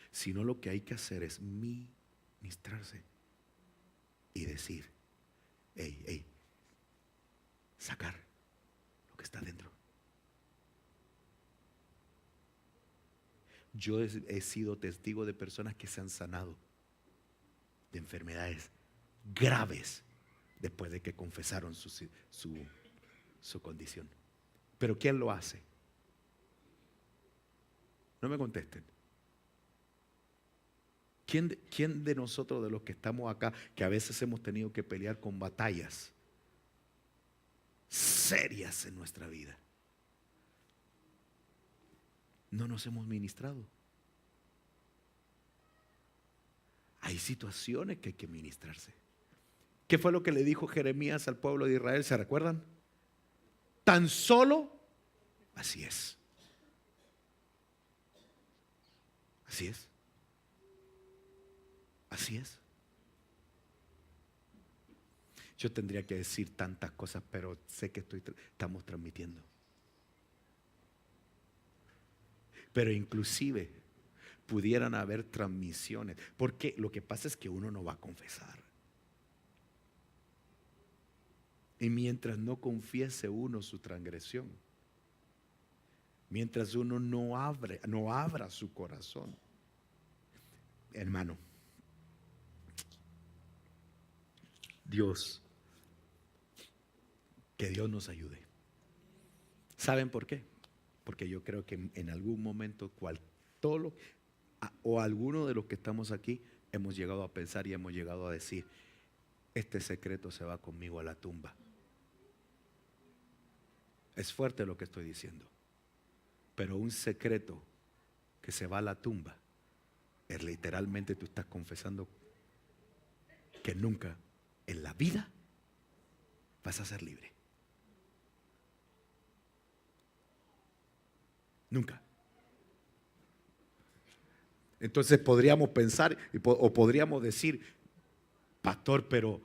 sino lo que hay que hacer es ministrarse y decir, sacar lo que está dentro. Yo he sido testigo de personas que se han sanado de enfermedades graves después de que confesaron su condición. Pero ¿quién lo hace? No me contesten. ¿Quién de nosotros, de los que estamos acá, que a veces hemos tenido que pelear con batallas serias en nuestra vida, no nos hemos ministrado. Hay situaciones que hay que ministrarse. ¿Qué fue lo que le dijo Jeremías al pueblo de Israel? ¿Se recuerdan? Tan solo, así es. Así es. Así es. Yo tendría que decir tantas cosas, pero sé que estamos transmitiendo. Pero inclusive pudieran haber transmisiones, porque lo que pasa es que uno no va a confesar. Y mientras no confiese uno su transgresión, mientras uno no abra su corazón, hermano, que Dios nos ayude. ¿Saben por qué? Porque yo creo que en algún momento o alguno de los que estamos aquí hemos llegado a pensar y hemos llegado a decir: este secreto se va conmigo a la tumba. Es fuerte lo que estoy diciendo, pero un secreto que se va a la tumba es literalmente tú estás confesando que nunca en la vida vas a ser libre. Nunca. Entonces podríamos pensar o podríamos decir: pastor, pero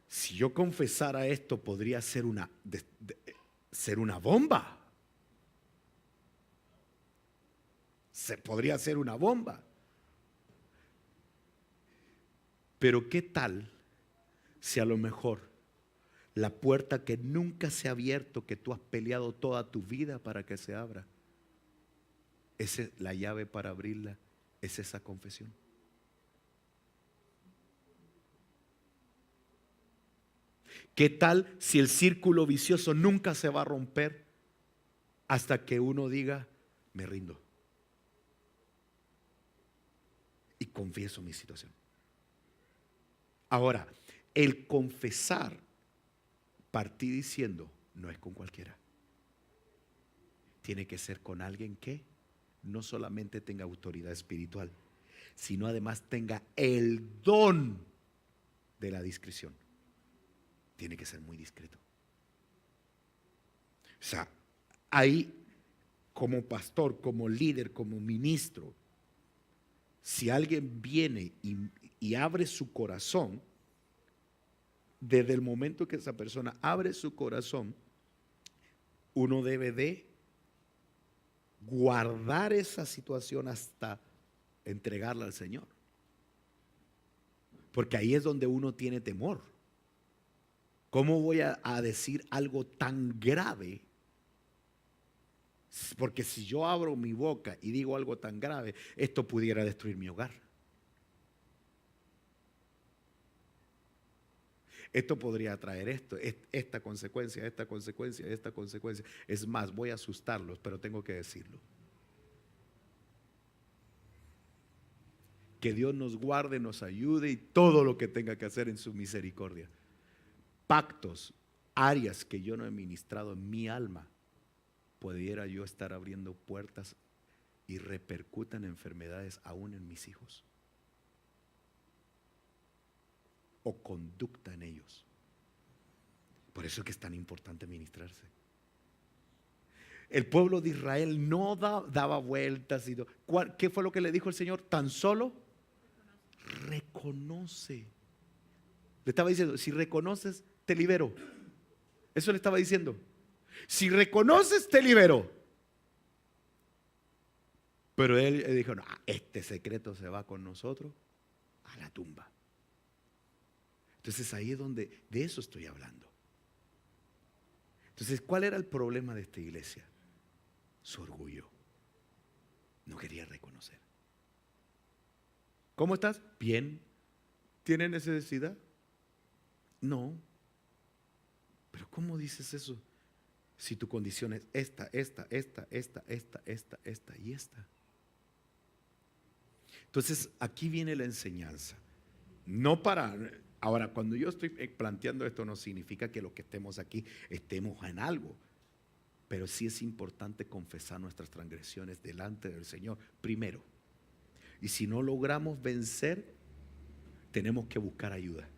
si yo confesara esto podría ser ser una bomba. Podría ser una bomba. Pero ¿qué tal si a lo mejor la puerta que nunca se ha abierto, que tú has peleado toda tu vida para que se abra, la llave para abrirla es esa confesión? ¿Qué tal si el círculo vicioso nunca se va a romper hasta que uno diga: me rindo y confieso mi situación? Ahora, el confesar, partí diciendo, no es con cualquiera. Tiene que ser con alguien que no solamente tenga autoridad espiritual, sino además tenga el don de la discreción. Tiene que ser muy discreto. O sea, ahí como pastor, como líder, como ministro, si alguien viene y abre su corazón, desde el momento que esa persona abre su corazón, uno debe de guardar esa situación hasta entregarla al Señor. Porque ahí es donde uno tiene temor. ¿Cómo voy a decir algo tan grave? Porque si yo abro mi boca y digo algo tan grave, esto pudiera destruir mi hogar. Esto podría traer esta consecuencia, esta consecuencia, esta consecuencia. Es más, voy a asustarlos, pero tengo que decirlo. Que Dios nos guarde, nos ayude y todo lo que tenga que hacer en su misericordia. Pactos, áreas que yo no he ministrado en mi alma, pudiera yo estar abriendo puertas y repercutan enfermedades aún en mis hijos o conducta en ellos. Por eso es que es tan importante ministrarse. El pueblo de Israel no daba vueltas. ¿Qué fue lo que le dijo el Señor? Tan solo reconoce. Le estaba diciendo: si reconoces, te libero. Eso le estaba diciendo. Si reconoces, te libero. Pero él dijo: no, este secreto se va con nosotros a la tumba. Entonces ahí es donde de eso estoy hablando. Entonces, ¿cuál era el problema de esta iglesia? Su orgullo. No quería reconocer. ¿Cómo estás? Bien. ¿Tienes necesidad? No. Pero ¿cómo dices eso? Si tu condición es esta y esta. Entonces, aquí viene la enseñanza. Ahora, cuando yo estoy planteando esto, no significa que los que estemos aquí estemos en algo. Pero sí es importante confesar nuestras transgresiones delante del Señor primero. Y si no logramos vencer, tenemos que buscar ayuda.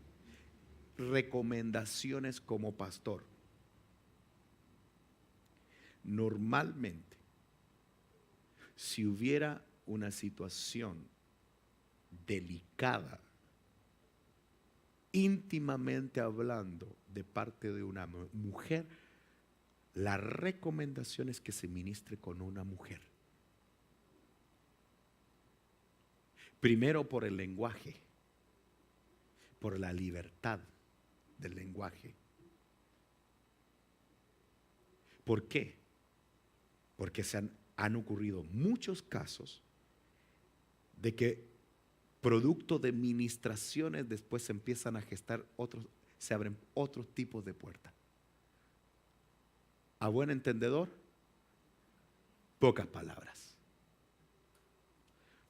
Recomendaciones como pastor. Normalmente, si hubiera una situación delicada, íntimamente hablando, de parte de una mujer, la recomendación es que se ministre con una mujer. Primero por el lenguaje, por la libertad del lenguaje. ¿Por qué? Porque han ocurrido muchos casos de que producto de ministraciones después se empiezan a gestar se abren otros tipos de puertas. A buen entendedor, pocas palabras.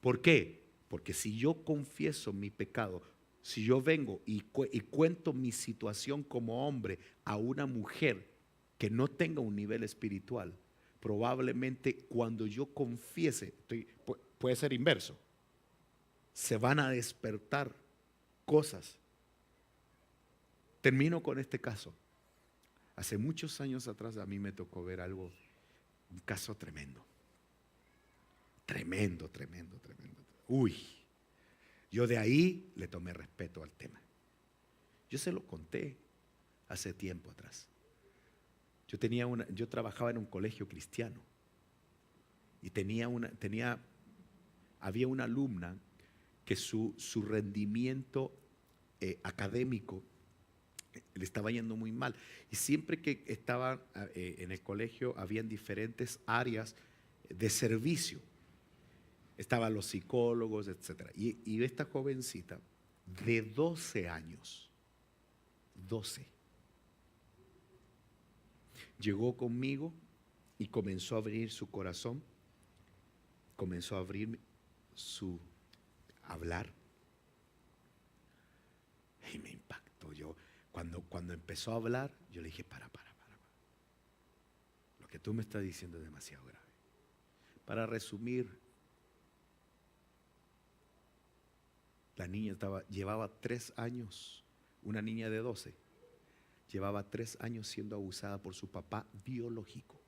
¿Por qué? Porque si yo confieso mi pecado, si yo vengo y cuento mi situación como hombre a una mujer que no tenga un nivel espiritual, probablemente cuando yo confiese, puede ser inverso, se van a despertar cosas. Termino con este caso. Hace muchos años atrás a mí me tocó ver algo, un caso tremendo. Tremendo. Uy, yo de ahí le tomé respeto al tema. Yo se lo conté hace tiempo atrás. Yo trabajaba en un colegio cristiano y había una alumna que su rendimiento académico le estaba yendo muy mal. Y siempre que estaba en el colegio, habían diferentes áreas de servicio. Estaban los psicólogos, etc. Y esta jovencita de 12 años, 12, llegó conmigo y comenzó a abrir su corazón, comenzó a abrir su hablar. Y me impactó. Cuando empezó a hablar, yo le dije, para. Lo que tú me estás diciendo es demasiado grave. Para resumir, la niña llevaba 3 años, una niña de 12, llevaba 3 años siendo abusada por su papá biológico,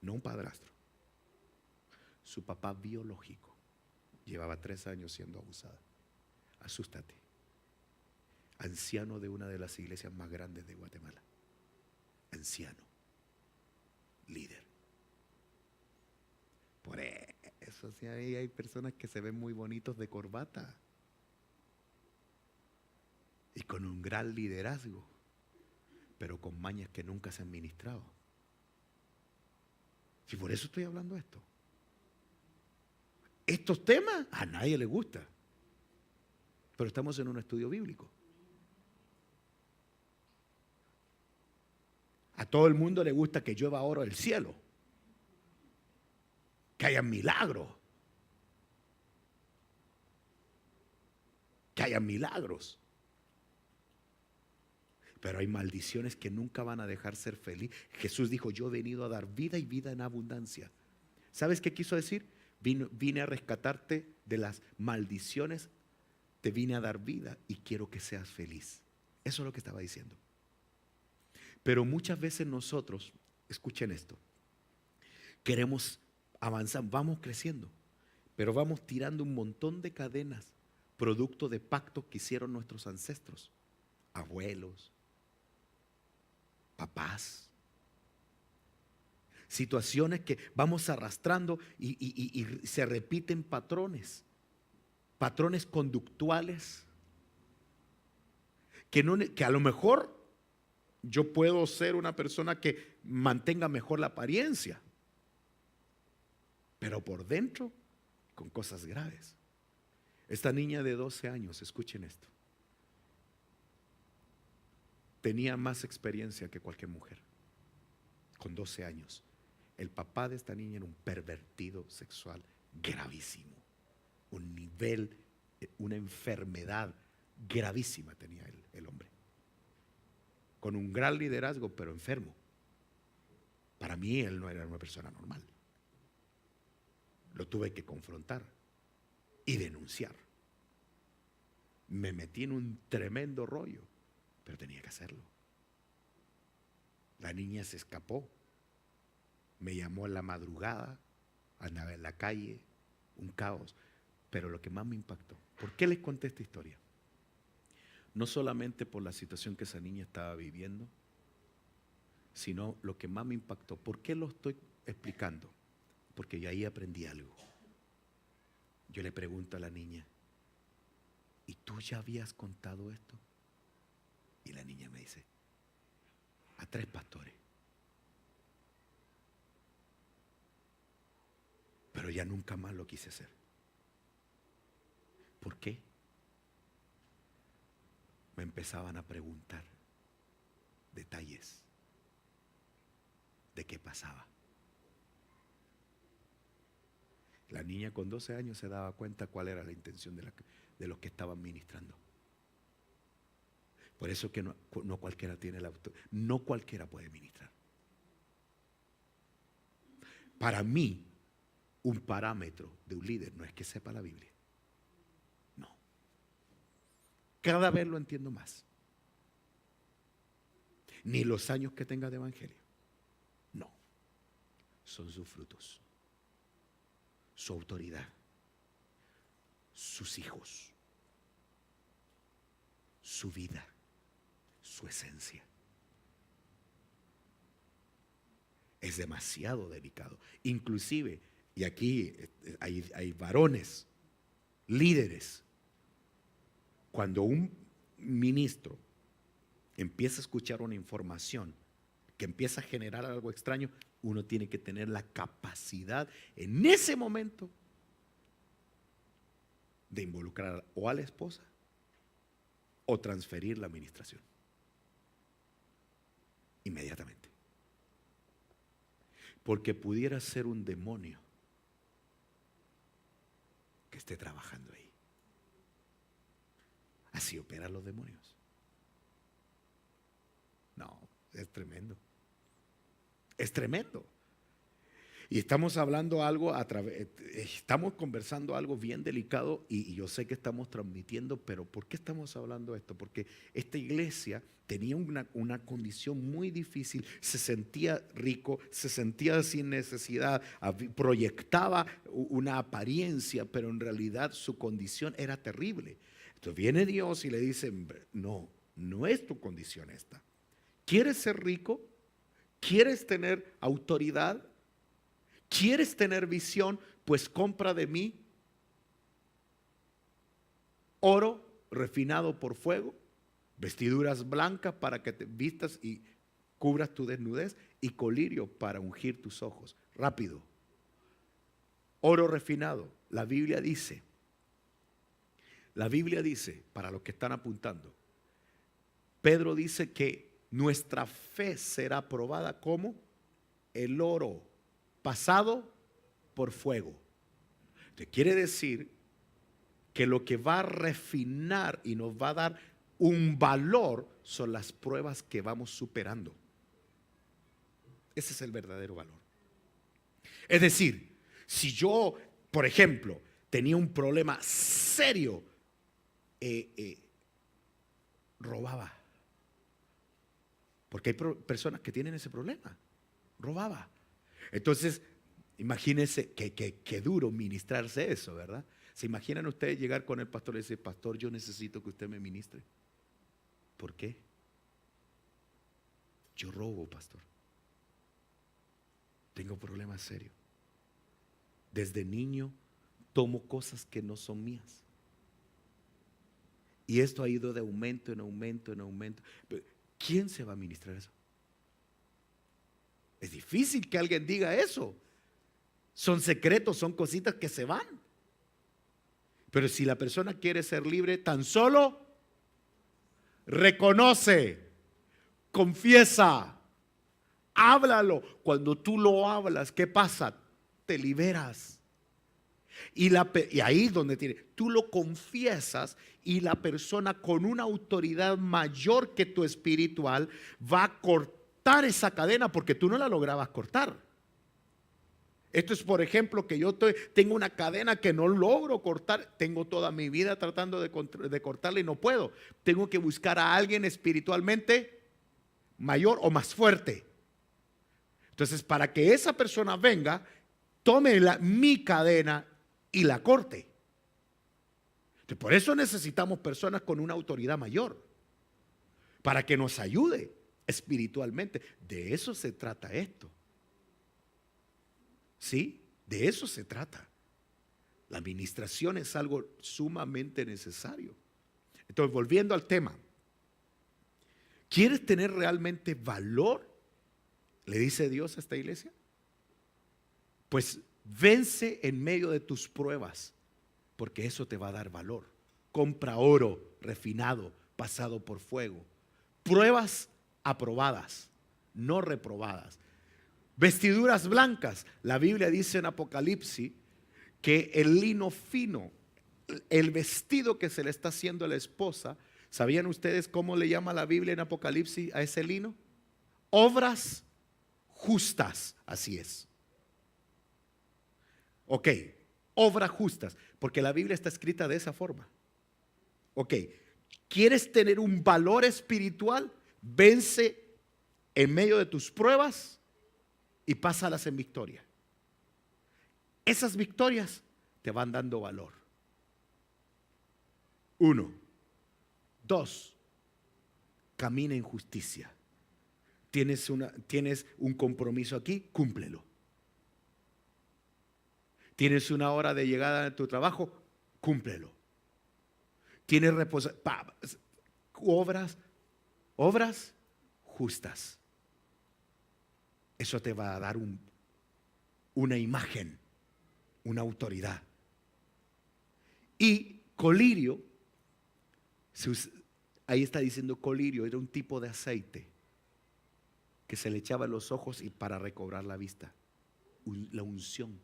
no un padrastro. Su papá biológico llevaba 3 años siendo abusada. Asústate. Anciano de una de las iglesias más grandes de Guatemala. Anciano. Líder. Por eso sí, hay personas que se ven muy bonitos de corbata y con un gran liderazgo, pero con mañas que nunca se han ministrado. Si por eso estoy hablando esto. Estos temas a nadie le gusta, pero estamos en un estudio bíblico. A todo el mundo le gusta que llueva oro del cielo, que haya milagros, que haya milagros. Pero hay maldiciones que nunca van a dejar ser feliz. Jesús dijo, yo he venido a dar vida y vida en abundancia. ¿Sabes qué quiso decir? Vine a rescatarte de las maldiciones, te vine a dar vida y quiero que seas feliz. Eso es lo que estaba diciendo. Pero muchas veces nosotros, escuchen esto, queremos avanzar, vamos creciendo, pero vamos tirando un montón de cadenas, producto de pactos que hicieron nuestros ancestros, abuelos, papás. Situaciones que vamos arrastrando y se repiten patrones conductuales, que a lo mejor yo puedo ser una persona que mantenga mejor la apariencia, pero por dentro con cosas graves. Esta niña de 12 años, escuchen esto, tenía más experiencia que cualquier mujer. Con 12 años, el papá de esta niña era un pervertido sexual gravísimo, un nivel, una enfermedad gravísima tenía el hombre, con un gran liderazgo pero enfermo. Para mí él no era una persona normal. Lo tuve que confrontar y denunciar. Me metí en un tremendo rollo, pero tenía que hacerlo. La niña se escapó, me llamó en la madrugada, andaba en la calle, un caos. Pero lo que más me impactó, ¿por qué les conté esta historia? No solamente por la situación que esa niña estaba viviendo, sino lo que más me impactó. ¿Por qué lo estoy explicando? Porque yo ahí aprendí algo. Yo le pregunto a la niña, ¿y tú ya habías contado esto? Y la niña me dice, a 3 pastores. Pero ya nunca más lo quise hacer. ¿Por qué? Me empezaban a preguntar detalles de qué pasaba. La niña con 12 años se daba cuenta cuál era la intención de los que estaban ministrando. Por eso que no cualquiera tiene la autoridad, no cualquiera puede ministrar. Para mí, un parámetro de un líder no es que sepa la Biblia. No. Cada vez lo entiendo más. Ni los años que tenga de evangelio. No. Son sus frutos, su autoridad, sus hijos, su vida, su esencia. Es demasiado delicado. Inclusive, y aquí hay varones, líderes. Cuando un ministro empieza a escuchar una información que empieza a generar algo extraño, uno tiene que tener la capacidad en ese momento de involucrar o a la esposa o transferir la administración inmediatamente, porque pudiera ser un demonio que esté trabajando ahí. Así operan los demonios. No, es tremendo. Es tremendo. Y estamos hablando algo estamos conversando algo bien delicado y yo sé que estamos transmitiendo, pero ¿por qué estamos hablando de esto? Porque esta iglesia tenía una condición muy difícil, se sentía rico, se sentía sin necesidad, proyectaba una apariencia, pero en realidad su condición era terrible. Entonces viene Dios y le dice, no, no es tu condición esta. ¿Quieres ser rico? ¿Quieres tener autoridad? ¿Quieres tener visión? Pues compra de mí oro refinado por fuego, vestiduras blancas para que te vistas y cubras tu desnudez, y colirio para ungir tus ojos. Rápido. Oro refinado. La Biblia dice, para los que están apuntando, Pedro dice que nuestra fe será probada como el oro pasado por fuego. Entonces, quiere decir que lo que va a refinar y nos va a dar un valor son las pruebas que vamos superando. Ese es el verdadero valor. Es decir, si yo, por ejemplo, tenía un problema serio, robaba. Porque hay personas que tienen ese problema. Robaba. Entonces, imagínense que duro ministrarse eso, ¿verdad? ¿Se imaginan ustedes llegar con el pastor y decir, pastor, yo necesito que usted me ministre? ¿Por qué? Yo robo, pastor. Tengo problemas serios. Desde niño tomo cosas que no son mías. Y esto ha ido de aumento en aumento en aumento. ¿Quién se va a ministrar eso? Es difícil que alguien diga eso. Son secretos, son cositas que se van. Pero si la persona quiere ser libre, tan solo reconoce, confiesa, háblalo. Cuando tú lo hablas, ¿qué pasa? Te liberas. Y ahí es donde tú lo confiesas, y la persona con una autoridad mayor que tu espiritual va a cortar cortar esa cadena porque tú no la lograbas cortar. Esto es, por ejemplo, que yo tengo una cadena que no logro cortar. Tengo toda mi vida tratando de cortarla y no puedo. Tengo que buscar a alguien espiritualmente mayor o más fuerte. Entonces, para que esa persona venga, tome mi cadena y la corte. Entonces, por eso necesitamos personas con una autoridad mayor, para que nos ayude espiritualmente. De eso se trata esto. ¿Sí? De eso se trata. La administración es algo sumamente necesario. Entonces, volviendo al tema, ¿quieres tener realmente valor? ¿Le dice Dios a esta iglesia? Pues vence en medio de tus pruebas, porque eso te va a dar valor. Compra oro refinado, pasado por fuego. Pruebas aprobadas, no reprobadas. Vestiduras blancas. La Biblia dice en Apocalipsis que el lino fino, el vestido que se le está haciendo a la esposa, ¿sabían ustedes cómo le llama la Biblia en Apocalipsis a ese lino? Obras justas, así es. Ok, obras justas, porque la Biblia está escrita de esa forma. Ok, ¿quieres tener un valor espiritual? Vence en medio de tus pruebas y pásalas en victoria. Esas victorias te van dando valor. 1. 2. Camina en justicia. Tienes un compromiso aquí, cúmplelo. Tienes una hora de llegada a tu trabajo, cúmplelo. Tienes obras justas. Eso te va a dar una imagen, una autoridad. Y colirio, ahí está diciendo colirio, era un tipo de aceite que se le echaba en los ojos y para recobrar la vista. La unción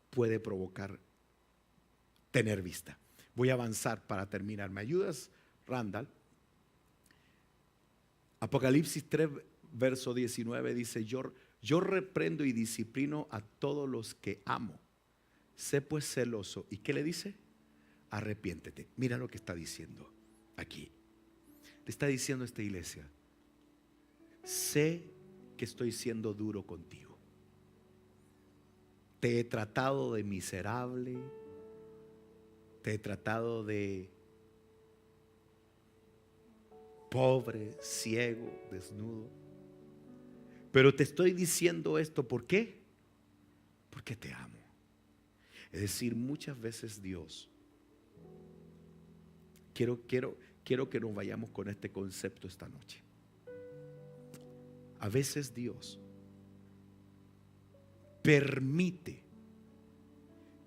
puede provocar tener vista. Voy a avanzar para terminar. ¿Me ayudas, Randall? Apocalipsis 3, verso 19 dice: yo reprendo y disciplino a todos los que amo. Sé pues celoso. ¿Y qué le dice? Arrepiéntete. Mira lo que está diciendo aquí. Le está diciendo a esta iglesia: sé que estoy siendo duro contigo. Te he tratado de miserable. Te he tratado de pobre, ciego, desnudo. Pero te estoy diciendo esto, ¿por qué? Porque te amo. Es decir, muchas veces Dios, quiero que nos vayamos con este concepto esta noche. A veces Dios permite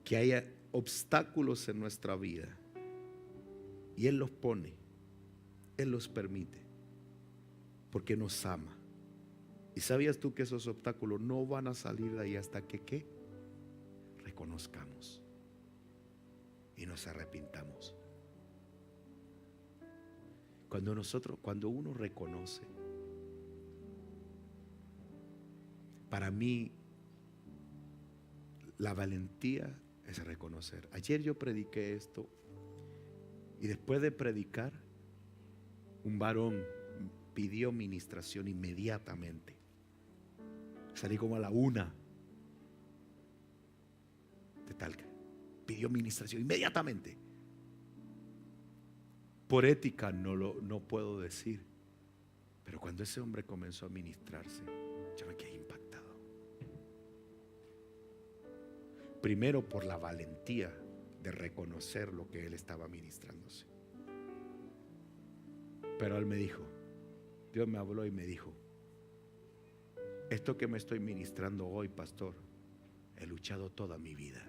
que haya obstáculos en nuestra vida y Él los pone, Él los permite porque nos ama. ¿Y sabías tú que esos obstáculos no van a salir de ahí hasta que ¿qué? Reconozcamos y nos arrepintamos? Cuando uno reconoce, para mí la valentía es reconocer. Ayer yo prediqué esto y después de predicar, un varón pidió ministración inmediatamente. Salí como a la 1 de Talca. Pidió ministración inmediatamente. Por ética no puedo decir, pero cuando ese hombre comenzó a ministrarse, yo me quedé impactado. Primero por la valentía de reconocer lo que él estaba ministrándose. Pero él me dijo, Dios me habló y me dijo: esto que me estoy ministrando hoy, pastor, he luchado toda mi vida.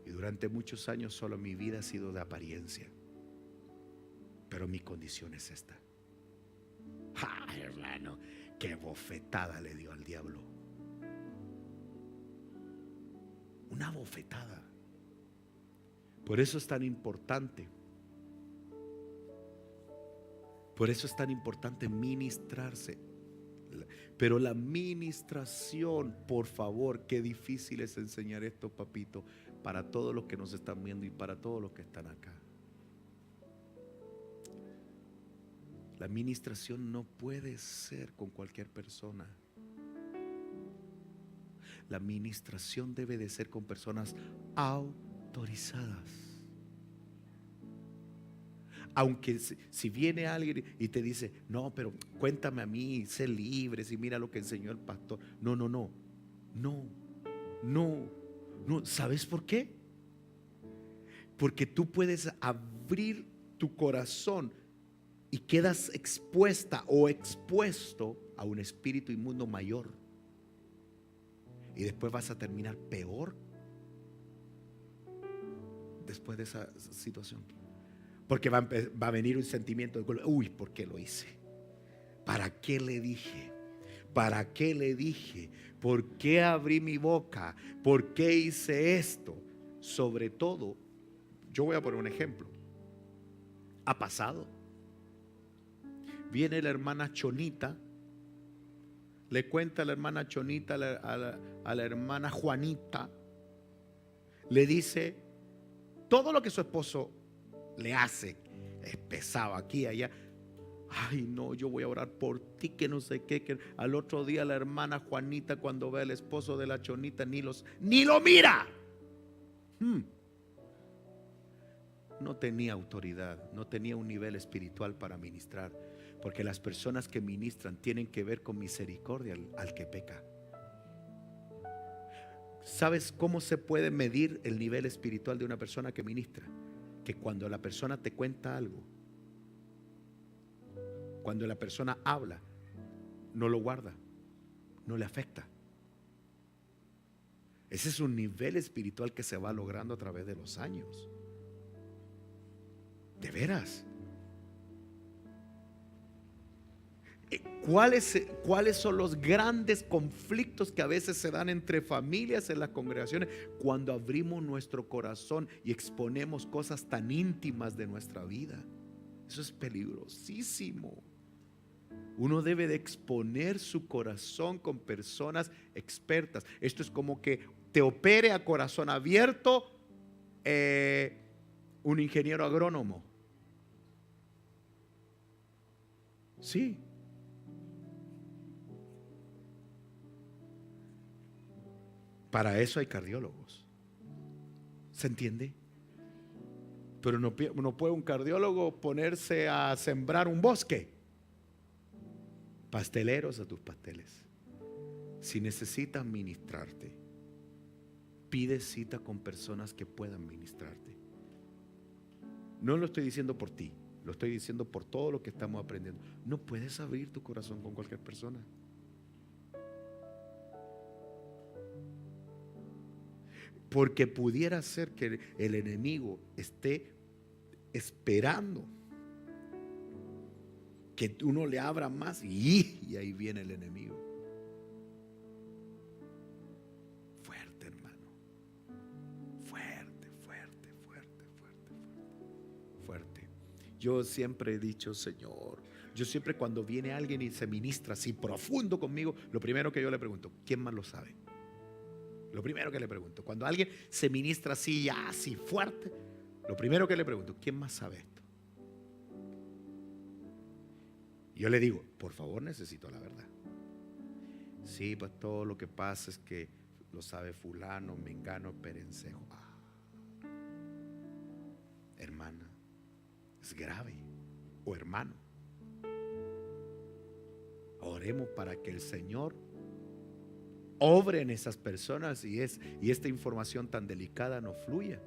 Y durante muchos años solo mi vida ha sido de apariencia. Pero mi condición es esta. ¡Ja, hermano! ¡Qué bofetada le dio al diablo! Una bofetada. Por eso es tan importante. Por eso es tan importante ministrarse. Pero la ministración, por favor, qué difícil es enseñar esto, papito, para todos los que nos están viendo y para todos los que están acá. La ministración no puede ser con cualquier persona. La ministración debe de ser con personas autorizadas. Aunque si viene alguien y te dice, no, pero cuéntame a mí, sé libre, si mira lo que enseñó el pastor. No, no, no, no, no, no. ¿Sabes por qué? Porque tú puedes abrir tu corazón y quedas expuesta o expuesto a un espíritu inmundo mayor. Y después vas a terminar peor después de esa situación. Porque va a venir un sentimiento de culpa. Uy, ¿por qué lo hice? ¿Para qué le dije? ¿Para qué le dije? ¿Por qué abrí mi boca? ¿Por qué hice esto? Sobre todo, yo voy a poner un ejemplo. Ha pasado. Viene la hermana Chonita, le cuenta a la hermana Chonita, a la hermana Juanita, le dice todo lo que su esposo le hace, es pesado aquí, allá. Ay, no, yo voy a orar por ti, que no sé qué. Que al otro día la hermana Juanita, cuando ve al esposo de la Chonita, ni lo mira. No tenía autoridad, no tenía un nivel espiritual para ministrar. Porque las personas que ministran tienen que ver con misericordia al que peca. ¿Sabes cómo se puede medir el nivel espiritual de una persona que ministra? Que cuando la persona te cuenta algo, cuando la persona habla, no lo guarda, no le afecta. Ese es un nivel espiritual que se va logrando a través de los años. De veras. ¿Cuáles son los grandes conflictos que a veces se dan entre familias en las congregaciones cuando abrimos nuestro corazón y exponemos cosas tan íntimas de nuestra vida? Eso es peligrosísimo. Uno debe de exponer su corazón con personas expertas. Esto es como que te opere a corazón abierto un ingeniero agrónomo. Sí. Para eso hay cardiólogos. ¿Se entiende? Pero no puede un cardiólogo ponerse a sembrar un bosque. Pasteleros a tus pasteles. Si necesitas ministrarte, pide cita con personas que puedan ministrarte. No lo estoy diciendo por ti, lo estoy diciendo por todo lo que estamos aprendiendo. No puedes abrir tu corazón con cualquier persona. Porque pudiera ser que el enemigo esté esperando que uno le abra más y ahí viene el enemigo. Fuerte, hermano. Fuerte. Yo siempre he dicho, Señor, yo siempre cuando viene alguien y se ministra así profundo conmigo, lo primero que yo le pregunto, ¿quién más lo sabe? Lo primero que le pregunto, cuando alguien se ministra así, así fuerte, lo primero que le pregunto, ¿quién más sabe esto? Yo le digo, por favor, necesito la verdad. Sí, pastor, lo que pasa es que lo sabe fulano, mengano, perencejo. Hermana, es grave. O hermano, oremos para que el Señor obre en esas personas y esta información tan delicada no fluya.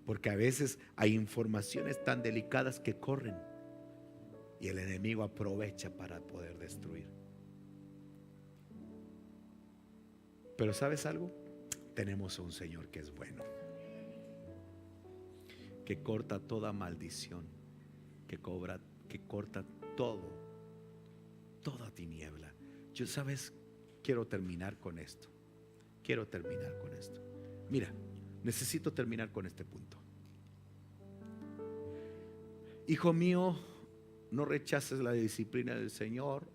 Porque a veces hay informaciones tan delicadas que corren y el enemigo aprovecha para poder destruir. Pero ¿sabes algo? Tenemos a un Señor que es bueno, que corta toda maldición, que corta toda tiniebla. Yo, ¿sabes? Quiero terminar con esto. Mira, necesito terminar con este punto. Hijo mío, no rechaces la disciplina del Señor,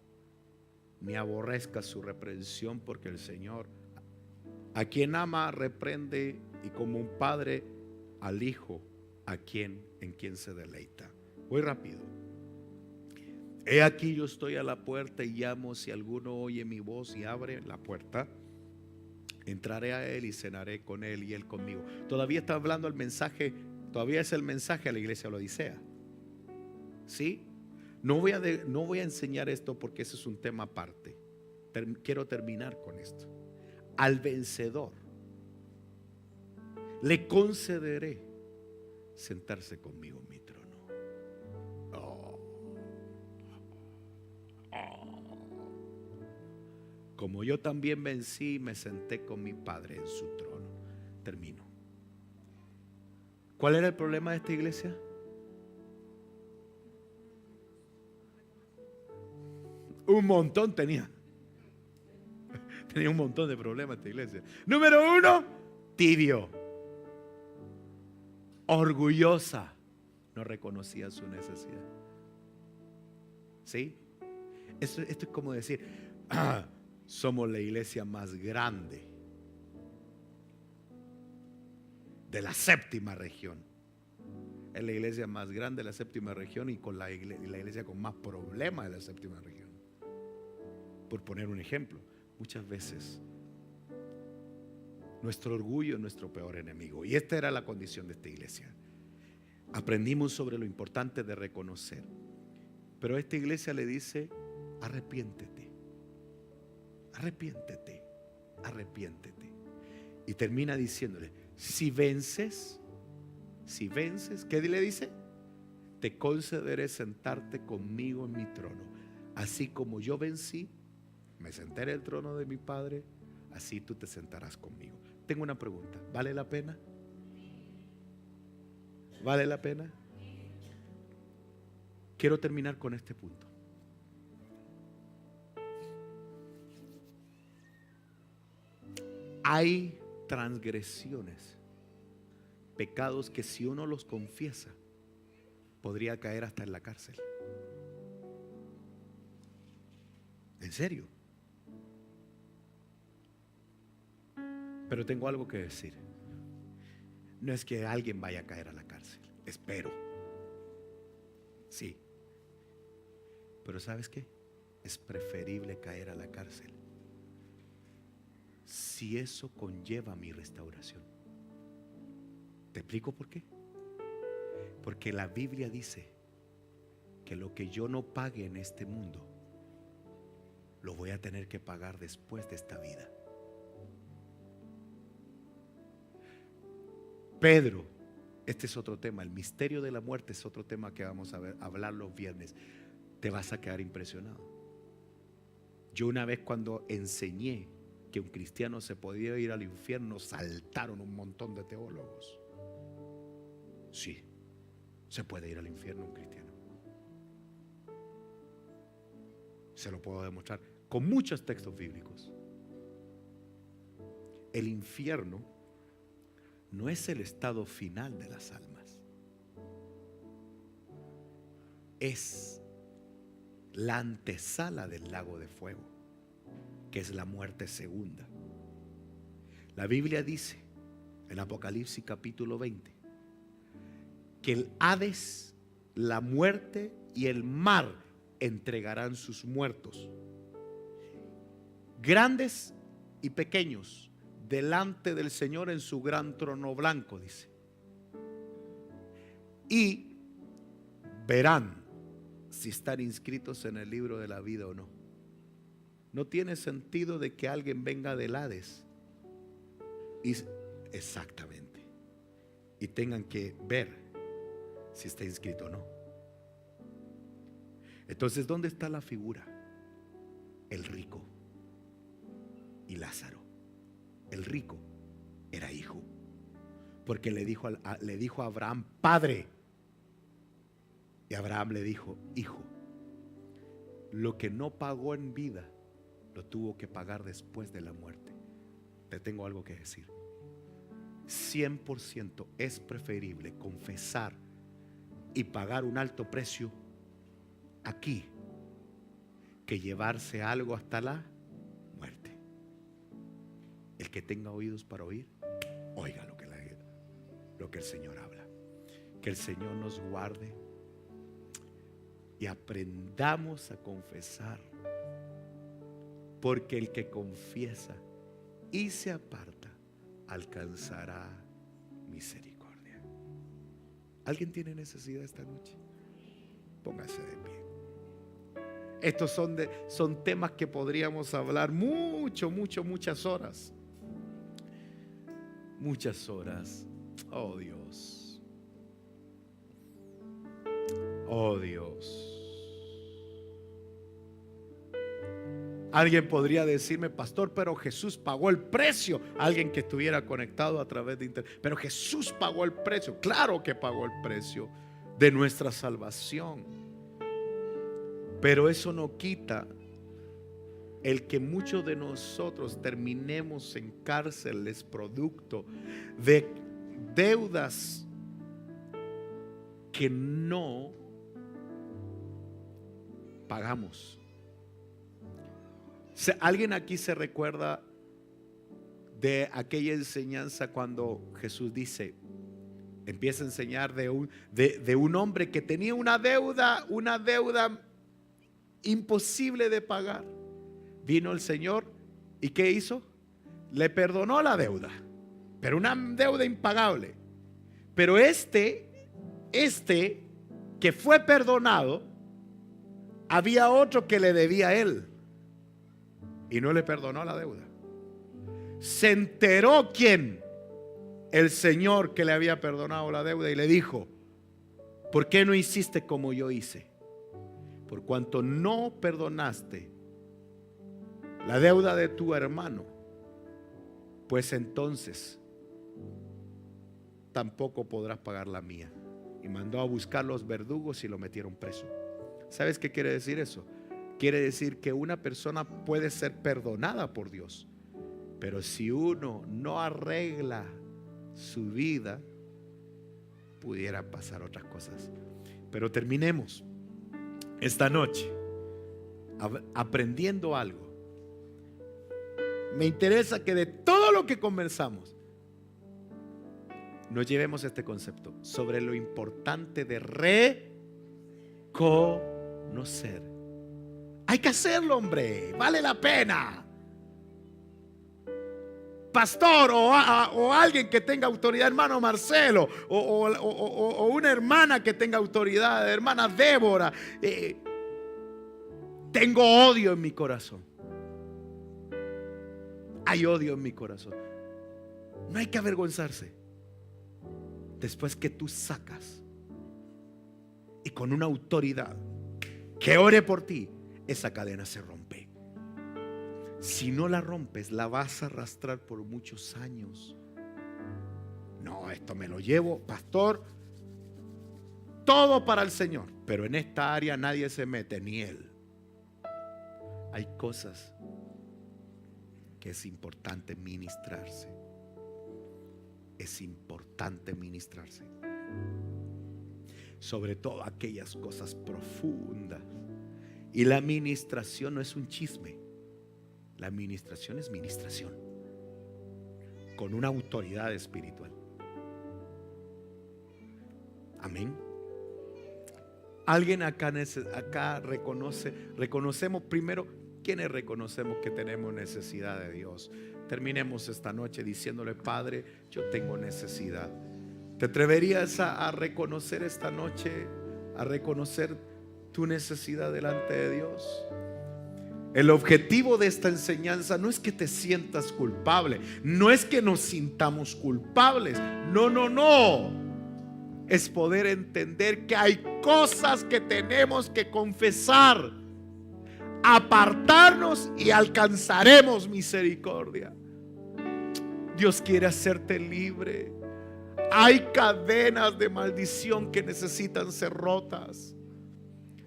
ni aborrezcas su reprensión, porque el Señor a quien ama reprende, y como un padre al hijo en quien se deleita. Voy rápido. He aquí, yo estoy a la puerta y llamo. Si alguno oye mi voz y abre la puerta, entraré a él y cenaré con él y él conmigo. Todavía está hablando el mensaje, todavía es el mensaje a la iglesia de la Odisea. ¿Sí? No voy a enseñar esto porque ese es un tema aparte. Quiero terminar con esto. Al vencedor le concederé sentarse conmigo en mi trono. Oh. Como yo también vencí y me senté con mi Padre en su trono. Termino. ¿Cuál era el problema de esta iglesia? Un montón tenía. Tenía un montón de problemas esta iglesia. Número uno, tibio, orgullosa, no reconocía su necesidad. ¿Sí? Esto es como decir, somos la iglesia más grande de la séptima región. Es la iglesia más grande de la séptima región y con la iglesia con más problemas de la séptima región. Por poner un ejemplo. Muchas veces nuestro orgullo es nuestro peor enemigo, y esta era la condición de esta iglesia. Aprendimos sobre lo importante de reconocer, pero esta iglesia le dice: arrepiéntete, arrepiéntete, arrepiéntete. Y termina diciéndole: si vences, ¿qué le dice? Te concederé sentarte conmigo en mi trono, así como yo vencí, me senté en el trono de mi Padre, así tú te sentarás conmigo. Tengo una pregunta: ¿vale la pena? ¿Vale la pena? Quiero terminar con este punto. Hay transgresiones, pecados que si uno los confiesa, podría caer hasta en la cárcel. ¿En serio? Pero tengo algo que decir. No es que alguien vaya a caer a la cárcel, espero. Sí. Pero ¿sabes qué? Es preferible caer a la cárcel si eso conlleva mi restauración. ¿Te explico por qué? Porque la Biblia dice que lo que yo no pague en este mundo, lo voy a tener que pagar después de esta vida. Pedro, este es otro tema. El misterio de la muerte es otro tema que vamos a hablar los viernes. Te vas a quedar impresionado. Yo una vez, cuando enseñé que un cristiano se podía ir al infierno, saltaron un montón de teólogos. Sí, se puede ir al infierno un cristiano. Se lo puedo demostrar con muchos textos bíblicos. El infierno no es el estado final de las almas, es la antesala del lago de fuego, que es la muerte segunda. La Biblia dice en Apocalipsis capítulo 20 que el Hades, la muerte y el mar entregarán sus muertos, grandes y pequeños, delante del Señor en su gran trono blanco, dice. Y verán si están inscritos en el libro de la vida o no. No tiene sentido de que alguien venga del Hades exactamente, y tengan que ver si está inscrito o no. Entonces, ¿dónde está la figura? El rico y Lázaro. El rico era hijo, porque le dijo a Abraham: Padre. Y Abraham le dijo: Hijo. Lo que no pagó en vida, lo tuvo que pagar después de la muerte. Te tengo algo que decir. 100% es preferible confesar y pagar un alto precio aquí que llevarse algo hasta la muerte. El que tenga oídos para oír, oiga lo que el Señor habla. Que el Señor nos guarde y aprendamos a confesar, porque el que confiesa y se aparta alcanzará misericordia. ¿Alguien tiene necesidad esta noche? Póngase de pie. Estos son temas que podríamos hablar muchas horas. Muchas horas. Oh Dios. Oh Dios. Alguien podría decirme, pastor, pero Jesús pagó el precio. Alguien que estuviera conectado a través de internet. Pero Jesús pagó el precio. Claro que pagó el precio de nuestra salvación. Pero eso no quita el que muchos de nosotros terminemos en cárceles producto de deudas que no pagamos. ¿Alguien aquí se recuerda de aquella enseñanza cuando Jesús dice, empieza a enseñar de un hombre que tenía una deuda imposible de pagar? Vino el Señor y ¿qué hizo? Le perdonó la deuda, pero una deuda impagable. Pero este que fue perdonado, había otro que le debía a él y no le perdonó la deuda. Se enteró quién, el Señor que le había perdonado la deuda, y le dijo, ¿por qué no hiciste como yo hice? Por cuanto no perdonaste la deuda de tu hermano, pues entonces tampoco podrás pagar la mía. Y mandó a buscar los verdugos y lo metieron preso. ¿Sabes qué quiere decir eso? Quiere decir que una persona puede ser perdonada por Dios, pero si uno no arregla su vida, pudieran pasar otras cosas. Pero terminemos esta noche aprendiendo algo. Me interesa que de todo lo que conversamos nos llevemos este concepto sobre lo importante de reconocer. Hay que hacerlo, hombre, vale la pena. Pastor o alguien que tenga autoridad, hermano Marcelo, o una hermana que tenga autoridad, hermana Débora, tengo odio en mi corazón. Hay odio en mi corazón. No hay que avergonzarse. Después que tú sacas y con una autoridad que ore por ti, esa cadena se rompe. Si no la rompes, la vas a arrastrar por muchos años. No, esto me lo llevo, pastor, todo para el Señor, pero en esta área nadie se mete, ni Él. Hay cosas que es importante ministrarse. Es importante ministrarse. Sobre todo aquellas cosas profundas. Y la ministración no es un chisme. La administración es ministración con una autoridad espiritual. Amén. Alguien acá reconocemos primero, ¿quiénes reconocemos que tenemos necesidad de Dios? Terminemos esta noche diciéndole, Padre, yo tengo necesidad. ¿Te atreverías a reconocer esta noche, a reconocer tu necesidad delante de Dios? El objetivo de esta enseñanza no es que te sientas culpable, no es que nos sintamos culpables, no. Es poder entender que hay cosas que tenemos que confesar, apartarnos y alcanzaremos misericordia. Dios quiere hacerte libre. Hay cadenas de maldición que necesitan ser rotas,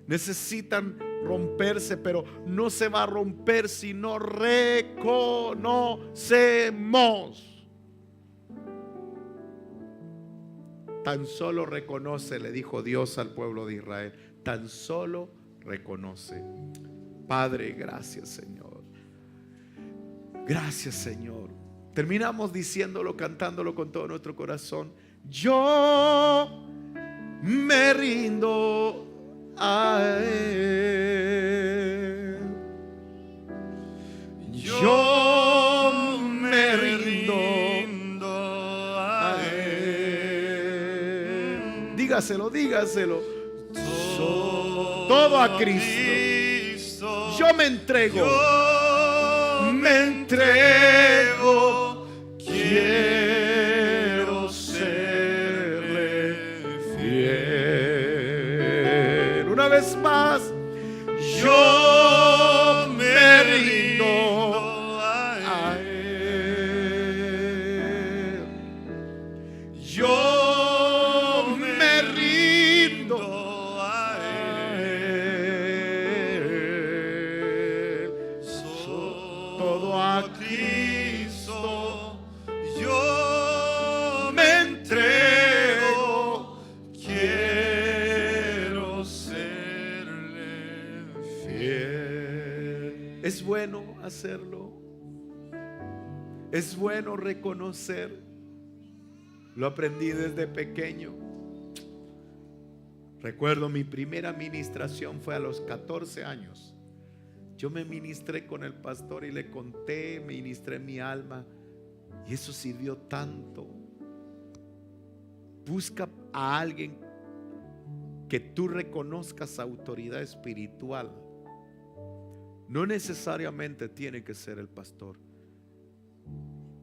necesitan romperse, pero no se va a romper si no reconocemos. Tan solo reconoce, le dijo Dios al pueblo de Israel. Tan solo reconoce. Padre, gracias, Señor. Gracias, Señor. Terminamos diciéndolo, cantándolo con todo nuestro corazón. Yo me rindo a Él. Yo me rindo a Él. Dígaselo, dígaselo. Todo a Cristo. Yo me entrego. Me entrego. Quiero serle fiel. Una vez más. Yo me rindo a Él. Yo me rindo a Él. Todo a Cristo. Yo me entrego. Quiero serle fiel. Es bueno hacerlo. Es bueno reconocer. Lo aprendí desde pequeño. Recuerdo mi primera ministración fue a los 14 años. Yo me ministré con el pastor y le conté, ministré mi alma. Y eso sirvió tanto. Busca a alguien que tú reconozcas autoridad espiritual. No necesariamente tiene que ser el pastor.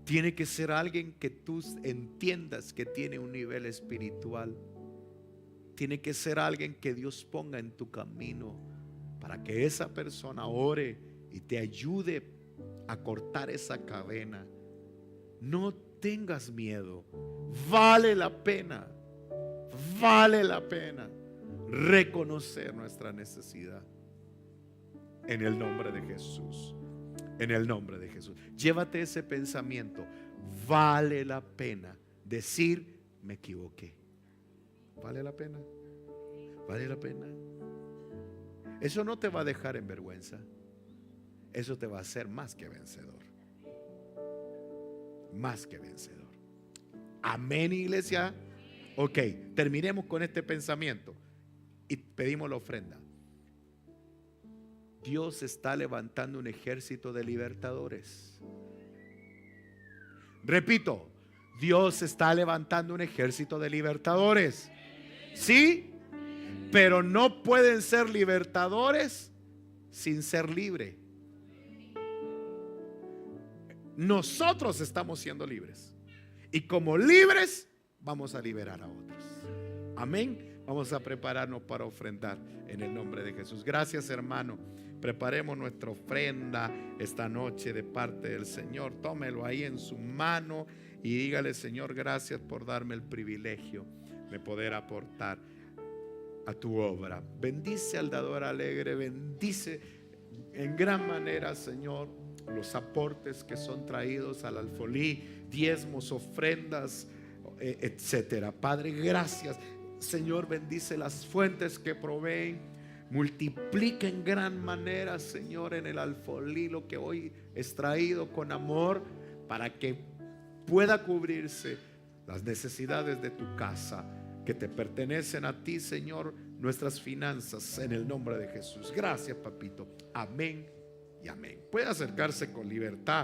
Tiene que ser alguien que tú entiendas que tiene un nivel espiritual. Tiene que ser alguien que Dios ponga en tu camino para que esa persona ore y te ayude a cortar esa cadena. No tengas miedo. Vale la pena reconocer nuestra necesidad. En el nombre de Jesús. En el nombre de Jesús. Llévate ese pensamiento. Vale la pena decir: me equivoqué. ¿Vale la pena? ¿Vale la pena? Eso no te va a dejar en vergüenza. Eso te va a hacer más que vencedor. Más que vencedor. Amén, iglesia. Ok, terminemos con este pensamiento y pedimos la ofrenda. Dios está levantando un ejército de libertadores. Repito, Dios está levantando un ejército de libertadores. ¿Sí? Pero no pueden ser libertadores sin ser libres. Nosotros estamos siendo libres. Y como libres, vamos a liberar a otros. Amén. Vamos a prepararnos para ofrendar en el nombre de Jesús. Gracias, hermano. Preparemos nuestra ofrenda esta noche de parte del Señor. Tómelo ahí en su mano y dígale: Señor, gracias por darme el privilegio de poder aportar a tu obra. Bendice al dador alegre. Bendice en gran manera, Señor, los aportes que son traídos al alfolí, diezmos, ofrendas, etcétera. Padre, gracias. Señor, bendice las fuentes que proveen. Multiplica en gran manera, Señor, en el alfolí lo que hoy es traído con amor, para que pueda cubrirse las necesidades de tu casa, que te pertenecen a ti, Señor, nuestras finanzas, en el nombre de Jesús. Gracias, papito. Amén y amén. Puede acercarse con libertad.